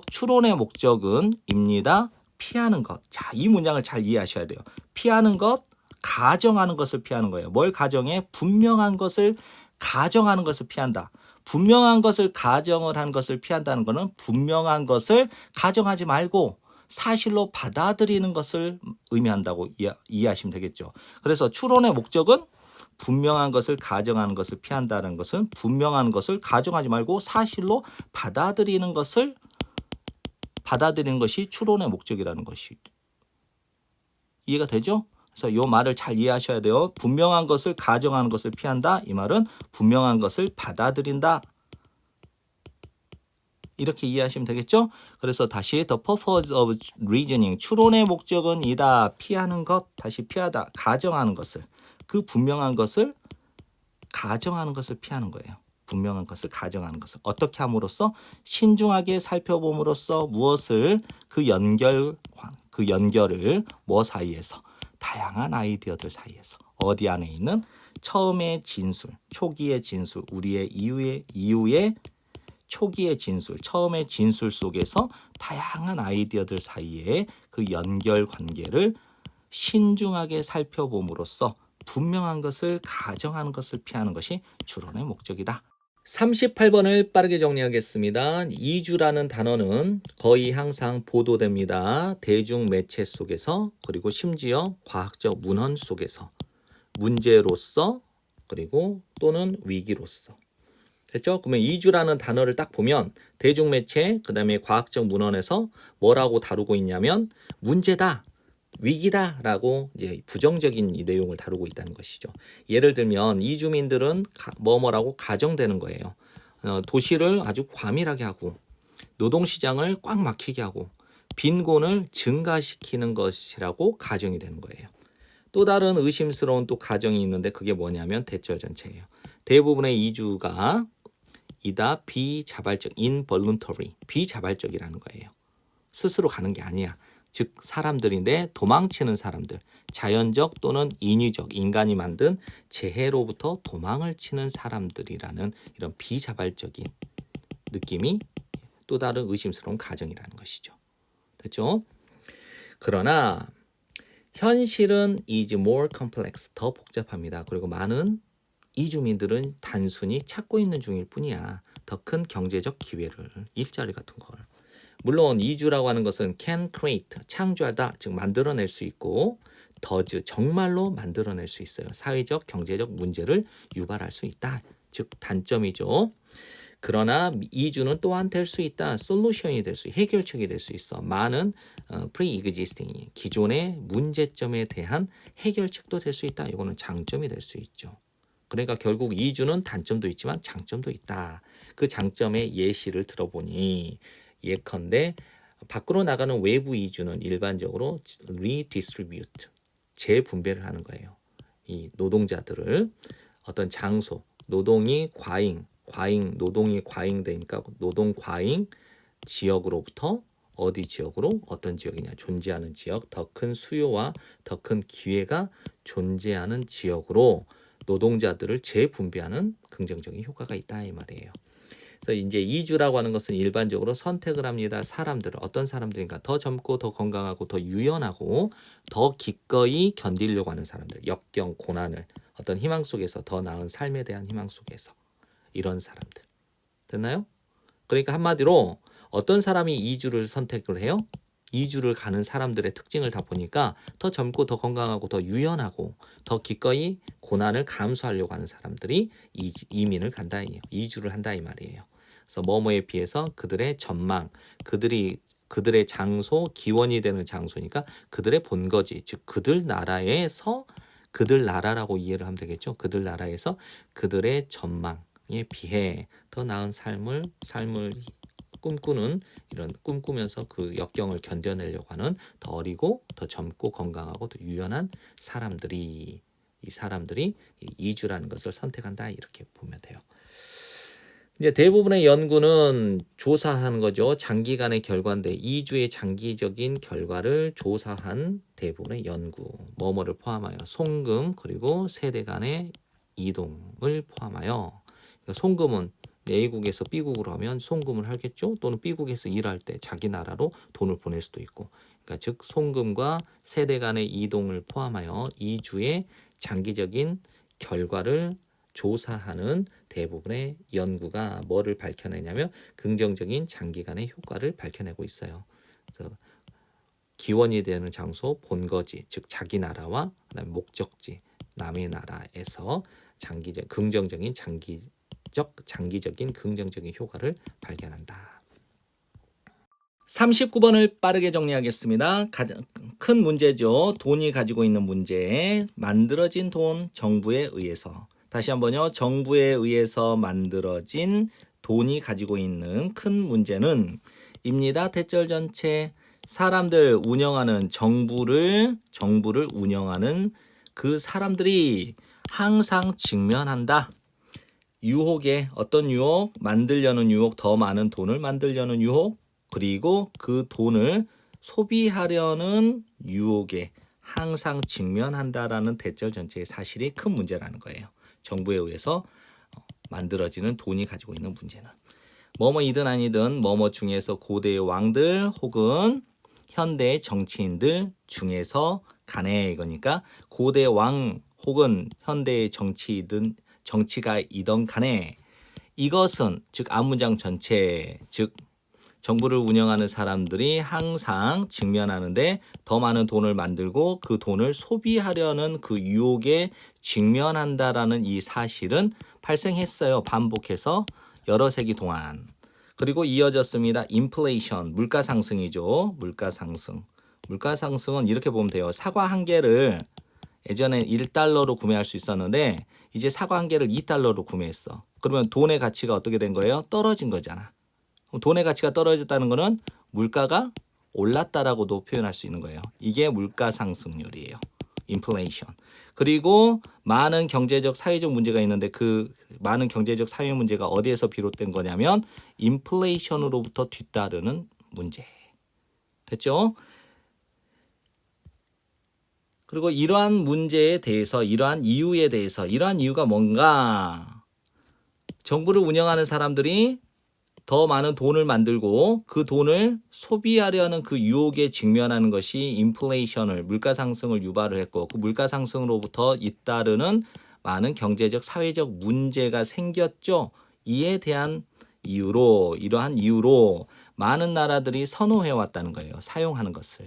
추론의 목적은 입니다. 피하는 것. 자, 이 문장을 잘 이해하셔야 돼요. 피하는 것, 가정하는 것을 피하는 거예요. 뭘 가정해? 분명한 것을 가정하는 것을 피한다. 분명한 것을 가정을 하는 것을 피한다는 것은 분명한 것을 가정하지 말고 사실로 받아들이는 것을 의미한다고 이해하시면 되겠죠. 그래서 추론의 목적은 분명한 것을 가정하는 것을 피한다는 것은 분명한 것을 가정하지 말고 사실로 받아들이는 것이 추론의 목적이라는 것이 이해가 되죠? 그래서 이 말을 잘 이해하셔야 돼요. 분명한 것을 가정하는 것을 피한다. 이 말은 분명한 것을 받아들인다. 이렇게 이해하시면 되겠죠? 그래서 다시 the purpose of reasoning, 추론의 목적은 이다. 피하는 것, 다시 피하다. 가정하는 것을, 그 분명한 것을 가정하는 것을 피하는 거예요. 분명한 것을 가정하는 것을 어떻게 함으로써? 신중하게 살펴봄으로써 무엇을? 그 연결을 뭐 사이에서? 다양한 아이디어들 사이에서. 어디 안에 있는? 처음의 진술, 초기의 진술, 우리의 이후의 초기의 진술, 처음의 진술 속에서 다양한 아이디어들 사이에 그 연결 관계를 신중하게 살펴봄으로써 분명한 것을 가정하는 것을 피하는 것이 추론의 목적이다. 38번을 빠르게 정리하겠습니다. 이주라는 단어는 거의 항상 보도됩니다. 대중매체 속에서, 그리고 심지어 과학적 문헌 속에서 문제로서, 그리고 또는 위기로서. 됐죠? 그러면 이주라는 단어를 딱 보면 대중매체, 그 다음에 과학적 문헌에서 뭐라고 다루고 있냐면 문제다, 위기다 라고 이제 부정적인 이 내용을 다루고 있다는 것이죠. 예를 들면 이주민들은 뭐뭐라고 가정되는 거예요. 도시를 아주 과밀하게 하고 노동시장을 꽉 막히게 하고 빈곤을 증가시키는 것이라고 가정이 되는 거예요. 또 다른 의심스러운 또 가정이 있는데 그게 뭐냐면 대절 전체예요. 대부분의 이주가 이다 비자발적, involuntary, 비자발적이라는 거예요. 스스로 가는 게 아니야. 즉 사람들인데 도망치는 사람들, 자연적 또는 인위적, 인간이 만든 재해로부터 도망을 치는 사람들이라는 이런 비자발적인 느낌이 또 다른 의심스러운 가정이라는 것이죠. 됐죠? 그러나 현실은 is more complex, 더 복잡합니다. 그리고 많은 이주민들은 단순히 찾고 있는 중일 뿐이야. 더 큰 경제적 기회를, 일자리 같은 걸. 물론 이주라고 하는 것은 can create, 창조하다, 즉 만들어낼 수 있고 does, 정말로 만들어낼 수 있어요. 사회적, 경제적 문제를 유발할 수 있다. 즉 단점이죠. 그러나 이주는 또한 될 수 있다. 솔루션이 될 수, 해결책이 될 수 있어. 많은 pre-existing, 기존의 문제점에 대한 해결책도 될 수 있다. 이거는 장점이 될 수 있죠. 그러니까 결국 이주는 단점도 있지만 장점도 있다. 그 장점의 예시를 들어보니 예컨대 밖으로 나가는 외부 이주는 일반적으로 redistribute, 재분배를 하는 거예요. 이 노동자들을 어떤 장소, 노동이 과잉, 노동이 과잉되니까 노동 과잉 지역으로부터 어디 지역으로, 어떤 지역이냐, 존재하는 지역, 더 큰 수요와 더 큰 기회가 존재하는 지역으로 노동자들을 재분배하는 긍정적인 효과가 있다 이 말이에요. 그래서 이제 이주라고 하는 것은 일반적으로 선택을 합니다. 사람들을, 어떤 사람들인가, 더 젊고 더 건강하고 더 유연하고 더 기꺼이 견디려고 하는 사람들, 역경, 고난을 어떤 희망 속에서, 더 나은 삶에 대한 희망 속에서, 이런 사람들. 됐나요? 그러니까 한마디로 어떤 사람이 이주를 선택을 해요? 이주를 가는 사람들의 특징을 다 보니까 더 젊고 더 건강하고 더 유연하고 더 기꺼이 고난을 감수하려고 하는 사람들이 이민을 간다, 이주를 한다 이 말이에요. 그래서 뭐뭐에 비해서 그들의 전망, 그들의 장소, 기원이 되는 장소니까 그들의 본거지, 즉 그들 나라에서, 그들 나라라고 이해를 하면 되겠죠. 그들 나라에서 그들의 전망에 비해 더 나은 삶을 꿈꾸는, 이런 꿈꾸면서 그 역경을 견뎌내려고 하는 더 어리고 더 젊고 건강하고 더 유연한 사람들이, 이 사람들이 이주라는 것을 선택한다 이렇게 보면 돼요. 이제 대부분의 연구는 조사하는 거죠. 장기간의 결과인데 이주의 장기적인 결과를 조사한 대부분의 연구, 뭐뭐를 포함하여 송금 그리고 세대 간의 이동을 포함하여. 그러니까 송금은 A국에서 B국으로 하면 송금을 하겠죠. 또는 B국에서 일할 때 자기 나라로 돈을 보낼 수도 있고. 그러니까 즉 송금과 세대 간의 이동을 포함하여 이주의 장기적인 결과를 조사하는 대부분의 연구가 뭐를 밝혀내냐면 긍정적인 장기간의 효과를 밝혀내고 있어요. 그래서 기원이 되는 장소, 본거지, 즉 자기 나라와 그다음에 목적지, 남의 나라에서 긍정적인 장기적인 긍정적인 효과를 발견한다. 39번을 빠르게 정리하겠습니다. 가장 큰 문제죠. 돈이 가지고 있는 문제. 만들어진 돈, 정부에 의해서. 다시 한번요. 정부에 의해서 만들어진 돈이 가지고 있는 큰 문제는 입니다. 대절 전체. 사람들 운영하는 정부를 운영하는 그 사람들이 항상 직면한다. 유혹에, 어떤 유혹? 만들려는 유혹, 더 많은 돈을 만들려는 유혹, 그리고 그 돈을 소비하려는 유혹에 항상 직면한다라는 대절 전체의 사실이 큰 문제라는 거예요. 정부에 의해서 만들어지는 돈이 가지고 있는 문제는. 뭐뭐이든 아니든 뭐뭐 중에서 고대의 왕들 혹은 현대의 정치인들 중에서 간에, 이거니까 고대 왕 혹은 현대의 정치가 이던 간에 이것은, 즉 앞문장 전체, 즉 정부를 운영하는 사람들이 항상 직면하는데 더 많은 돈을 만들고 그 돈을 소비하려는 그 유혹에 직면한다라는 이 사실은 발생했어요. 반복해서 여러 세기 동안. 그리고 이어졌습니다. 인플레이션, 물가 상승이죠. 물가 상승. 물가 상승은 이렇게 보면 돼요. 사과 한 개를 예전에 1달러로 구매할 수 있었는데 이제 사과 한 개를 2달러로 구매했어. 그러면 돈의 가치가 어떻게 된 거예요? 떨어진 거잖아. 돈의 가치가 떨어졌다는 거는 물가가 올랐다라고도 표현할 수 있는 거예요. 이게 물가 상승률이에요. 인플레이션. 그리고 많은 경제적 사회적 문제가 있는데 그 많은 경제적 사회 문제가 어디에서 비롯된 거냐면 인플레이션으로부터 뒤따르는 문제. 됐죠? 그리고 이러한 문제에 대해서 이러한 이유에 대해서 이러한 이유가 뭔가 정부를 운영하는 사람들이 더 많은 돈을 만들고 그 돈을 소비하려는 그 유혹에 직면하는 것이 인플레이션을 물가 상승을 유발을 했고 그 물가 상승으로부터 잇따르는 많은 경제적 사회적 문제가 생겼죠. 이에 대한 이유로 이러한 이유로 많은 나라들이 선호해 왔다는 거예요. 사용하는 것을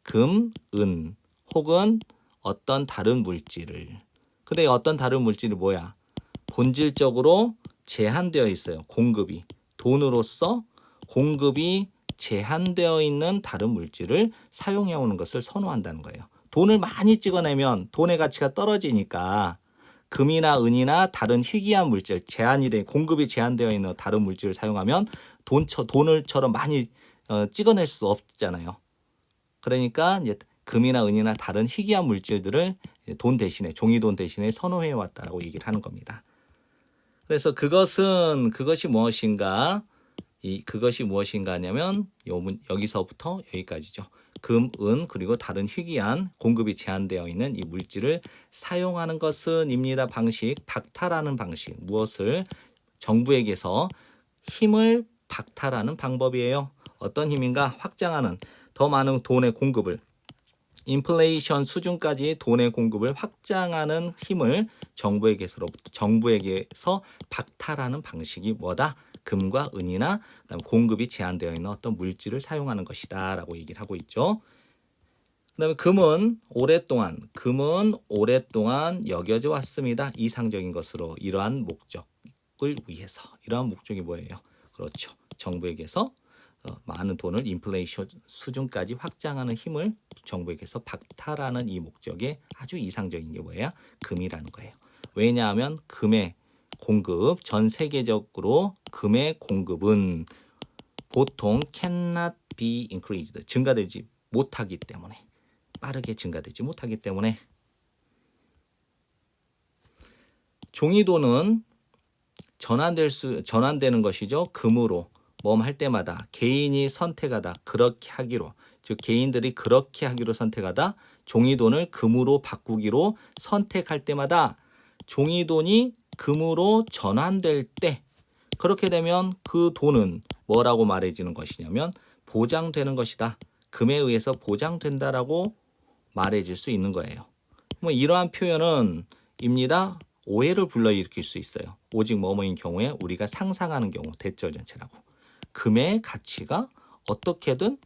금, 은 혹은 어떤 다른 물질을. 근데 어떤 다른 물질이 뭐야? 본질적으로 제한되어 있어요. 공급이. 돈으로서 공급이 제한되어 있는 다른 물질을 사용해 오는 것을 선호한다는 거예요. 돈을 많이 찍어내면 돈의 가치가 떨어지니까 금이나 은이나 다른 희귀한 물질, 공급이 제한되어 있는 다른 물질을 사용하면 돈을처럼 많이 찍어낼 수 없잖아요. 그러니까 이제 금이나 은이나 다른 희귀한 물질들을 돈 대신에 종이돈 대신에 선호해 왔다라고 얘기를 하는 겁니다. 그래서 그것이 무엇인가? 그것이 무엇인가 하냐면 여기서부터 여기까지죠. 금, 은 그리고 다른 희귀한 공급이 제한되어 있는 이 물질을 사용하는 것은입니다. 방식, 박탈하는 방식. 무엇을? 정부에게서 힘을 박탈하는 방법이에요. 어떤 힘인가? 확장하는 더 많은 돈의 공급을 인플레이션 수준까지 돈의 공급을 확장하는 힘을 정부에게서 박탈하는 방식이 뭐다? 금과 은이나 그다음에 공급이 제한되어 있는 어떤 물질을 사용하는 것이다 라고 얘기를 하고 있죠. 그다음에 금은 오랫동안 여겨져 왔습니다. 이상적인 것으로 이러한 목적을 위해서. 이러한 목적이 뭐예요? 그렇죠. 정부에게서 많은 돈을 인플레이션 수준까지 확장하는 힘을 정부에게서 박탈하는 이 목적에 아주 이상적인 게 뭐예요? 금이라는 거예요. 왜냐하면 금의 공급, 전 세계적으로 금의 공급은 보통 cannot be increased, 증가되지 못하기 때문에 빠르게 증가되지 못하기 때문에 종이돈은 전환되는 것이죠. 금으로. 할 때마다 개인이 선택하다 그렇게 하기로 즉 개인들이 그렇게 하기로 선택하다 종이돈을 금으로 바꾸기로 선택할 때마다 종이돈이 금으로 전환될 때 그렇게 되면 그 돈은 뭐라고 말해지는 것이냐면 보장되는 것이다. 금에 의해서 보장된다라고 말해질 수 있는 거예요. 이러한 표현은 입니다. 오해를 불러일으킬 수 있어요. 오직 뭐뭐인 경우에 우리가 상상하는 경우 대절 전체라고. 금의 가치가 어떻게든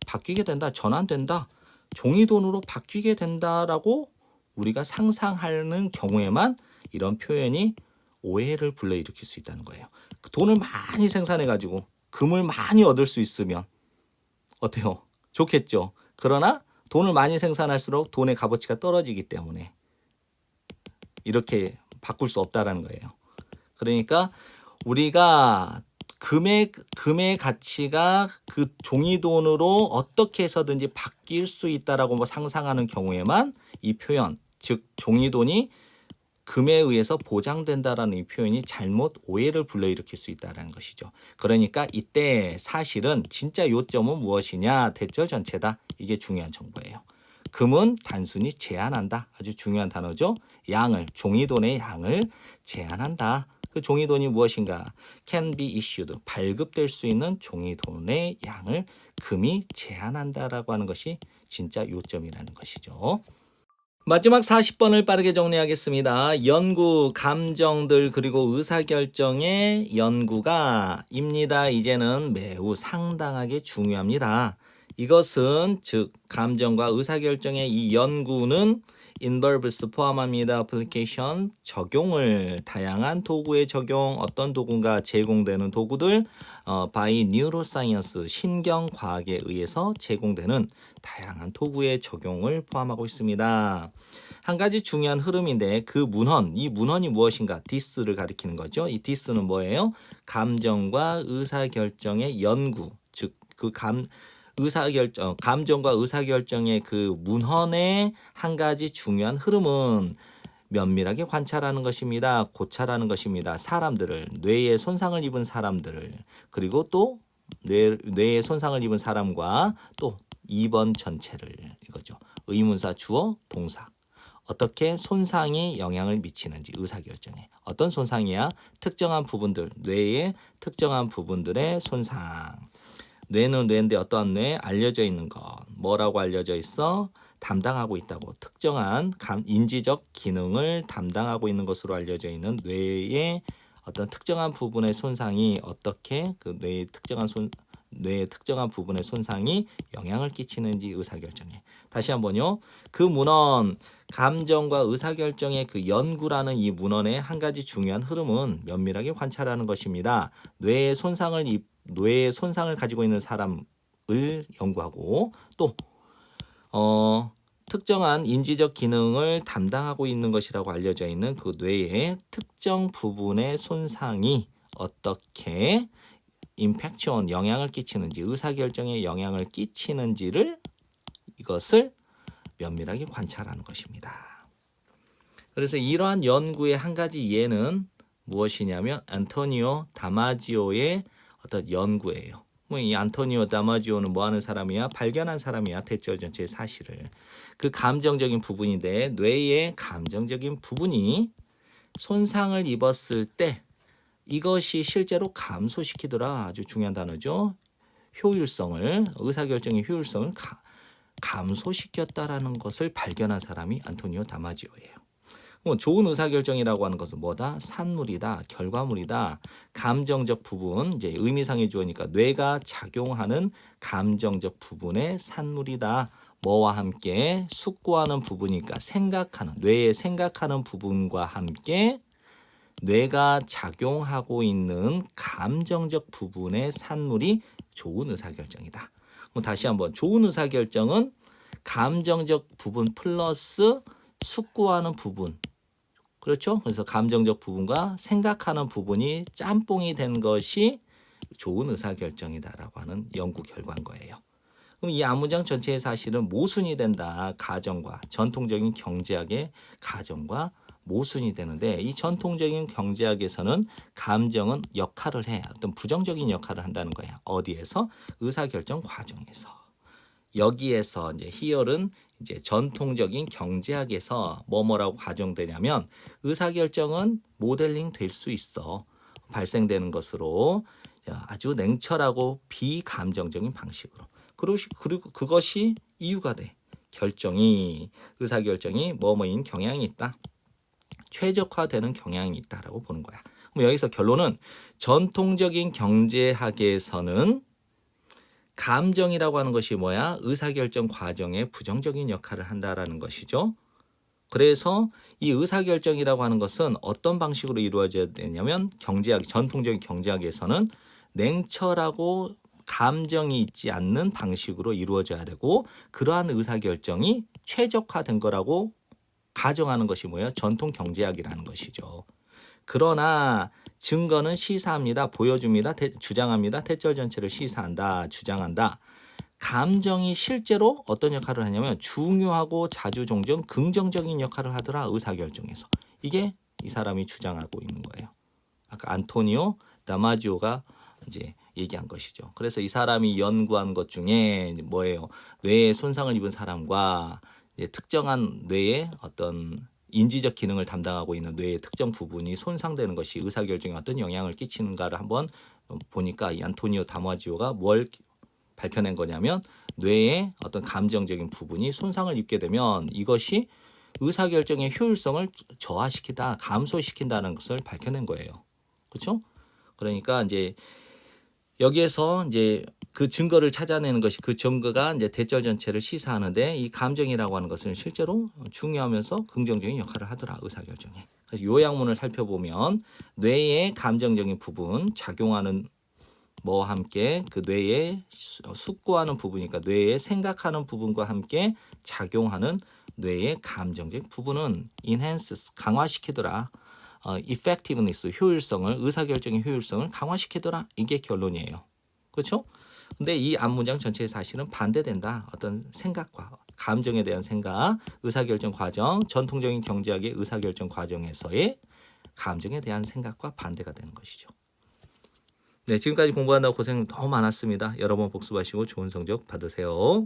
바뀌게 된다, 전환된다, 종이돈으로 바뀌게 된다라고 우리가 상상하는 경우에만 이런 표현이 오해를 불러일으킬 수 있다는 거예요. 돈을 많이 생산해가지고 금을 많이 얻을 수 있으면 어때요? 좋겠죠. 그러나 돈을 많이 생산할수록 돈의 값어치가 떨어지기 때문에 이렇게 바꿀 수 없다라는 거예요. 그러니까 우리가 금의 가치가 그 종이돈으로 어떻게 해서든지 바뀔 수 있다라고 상상하는 경우에만 이 표현, 즉 종이돈이 금에 의해서 보장된다라는 이 표현이 잘못 오해를 불러일으킬 수 있다는 것이죠. 그러니까 이때 사실은 진짜 요점은 무엇이냐? 대절 전체다. 이게 중요한 정보예요. 금은 단순히 제한한다. 아주 중요한 단어죠. 종이돈의 양을 제한한다. 그 종이돈이 무엇인가? can be issued, 발급될 수 있는 종이돈의 양을 금이 제한한다라고 하는 것이 진짜 요점이라는 것이죠. 마지막 40번을 빠르게 정리하겠습니다. 연구, 감정들 그리고 의사결정의 연구가입니다. 이제는 매우 상당하게 중요합니다. 이것은 즉 감정과 의사결정의 이 연구는 involves 포함합니다. application 적용을 다양한 도구의 적용 어떤 도구가 제공되는 도구들 by neuroscience 신경과학에 의해서 제공되는 다양한 도구의 적용을 포함하고 있습니다. 한 가지 중요한 흐름인데 그 문헌, 이 문헌이 무엇인가? this를 가리키는 거죠. 이 this는 뭐예요? 감정과 의사결정의 연구, 즉 그 감정과 의사결정의 그 문헌의 한 가지 중요한 흐름은 면밀하게 관찰하는 것입니다. 고찰하는 것입니다. 사람들을, 뇌에 손상을 입은 사람들을, 그리고 또 뇌에 손상을 입은 사람과 또 입원 전체를 이거죠. 의문사, 주어, 동사. 어떻게 손상이 영향을 미치는지 의사결정에. 어떤 손상이야? 특정한 부분들, 뇌의 특정한 부분들의 손상. 뇌는 뇌인데 어떠한 뇌? 알려져 있는 것. 뭐라고 알려져 있어? 담당하고 있다고. 특정한 인지적 기능을 담당하고 있는 것으로 알려져 있는 뇌의 어떤 특정한 부분의 손상이 어떻게 그 뇌의 특정한 부분의 손상이 영향을 끼치는지 의사결정에. 다시 한번요. 그 문헌 감정과 의사결정의 그 연구라는 이 문헌의 한 가지 중요한 흐름은 면밀하게 관찰하는 것입니다. 뇌의 손상을 가지고 있는 사람을 연구하고 또 특정한 인지적 기능을 담당하고 있는 것이라고 알려져 있는 그 뇌의 특정 부분의 손상이 어떻게 임팩션 영향을 끼치는지 의사결정에 영향을 끼치는지를 이것을 면밀하게 관찰하는 것입니다. 그래서 이러한 연구의 한 가지 예는 무엇이냐면 안토니오 다마지오의 어떤 연구예요. 이 안토니오 다마지오는 뭐 하는 사람이야? 발견한 사람이야. 대절 전체의 사실을. 그 감정적인 부분인데 뇌의 감정적인 부분이 손상을 입었을 때 이것이 실제로 감소시키더라. 아주 중요한 단어죠. 효율성을, 의사결정의 효율성을 감소시켰다라는 것을 발견한 사람이 안토니오 다마지오예요. 좋은 의사결정이라고 하는 것은 뭐다? 산물이다, 결과물이다. 감정적 부분, 이제 의미상의 주어니까 뇌가 작용하는 감정적 부분의 산물이다. 뭐와 함께 숙고하는 부분이니까 뇌의 생각하는 부분과 함께 뇌가 작용하고 있는 감정적 부분의 산물이 좋은 의사결정이다. 다시 한번 좋은 의사결정은 감정적 부분 플러스 숙고하는 부분. 그렇죠? 그래서 감정적 부분과 생각하는 부분이 짬뽕이 된 것이 좋은 의사결정이다라고 하는 연구 결과인 거예요. 그럼 이 앞문장 전체의 사실은 모순이 된다. 가정과 전통적인 경제학의 가정과 모순이 되는데 이 전통적인 경제학에서는 감정은 역할을 해. 어떤 부정적인 역할을 한다는 거야. 어디에서? 의사결정 과정에서. 여기에서 이제 히얼은 이제 전통적인 경제학에서 뭐라고 가정되냐면 의사결정은 모델링 될 수 있어. 발생되는 것으로 아주 냉철하고 비감정적인 방식으로. 그리고 그것이 이유가 돼. 의사결정이 뭐뭐인 경향이 있다. 최적화되는 경향이 있다라고 보는 거야. 그럼 여기서 결론은 전통적인 경제학에서는 감정이라고 하는 것이 뭐야? 의사결정 과정에 부정적인 역할을 한다라는 것이죠. 그래서 이 의사결정이라고 하는 것은 어떤 방식으로 이루어져야 되냐면 전통적인 경제학에서는 냉철하고 감정이 있지 않는 방식으로 이루어져야 되고 그러한 의사결정이 최적화된 거라고 가정하는 것이 뭐예요? 전통 경제학이라는 것이죠. 그러나 증거는 시사합니다. 보여줍니다. 주장합니다. 태절 전체를 시사한다. 주장한다. 감정이 실제로 어떤 역할을 하냐면 중요하고 자주 종종 긍정적인 역할을 하더라. 의사결정에서. 이게 이 사람이 주장하고 있는 거예요. 아까 안토니오 다마지오가 이제 얘기한 것이죠. 그래서 이 사람이 연구한 것 중에 뭐예요? 뇌에 손상을 입은 사람과 특정한 뇌의 어떤 인지적 기능을 담당하고 있는 뇌의 특정 부분이 손상되는 것이 의사결정에 어떤 영향을 끼치는가를 한번 보니까 이 안토니오 다마지오가 뭘 밝혀낸 거냐면 뇌의 어떤 감정적인 부분이 손상을 입게 되면 이것이 의사결정의 효율성을 저하시키다, 감소시킨다는 것을 밝혀낸 거예요. 그렇죠? 그러니까 이제 여기에서 이제 그 증거를 찾아내는 것이 그 증거가 이제 대절 전체를 시사하는데 이 감정이라고 하는 것은 실제로 중요하면서 긍정적인 역할을 하더라 의사결정에. 그래서 요약문을 살펴보면 뇌의 감정적인 부분 작용하는 뭐와 함께 그 뇌에 숙고하는 부분이니까 뇌에 생각하는 부분과 함께 작용하는 뇌의 감정적 부분은 enhance 강화시키더라. effectiveness 효율성을 의사결정의 효율성을 강화시키더라. 이게 결론이에요. 그렇죠? 근데 이 앞문장 전체에 사실은 반대된다. 어떤 생각과 감정에 대한 생각, 의사결정 과정, 전통적인 경제학의 의사결정 과정에서의 감정에 대한 생각과 반대가 되는 것이죠. 네, 지금까지 공부한다고 고생 너무 많았습니다. 여러 번 복습하시고 좋은 성적 받으세요.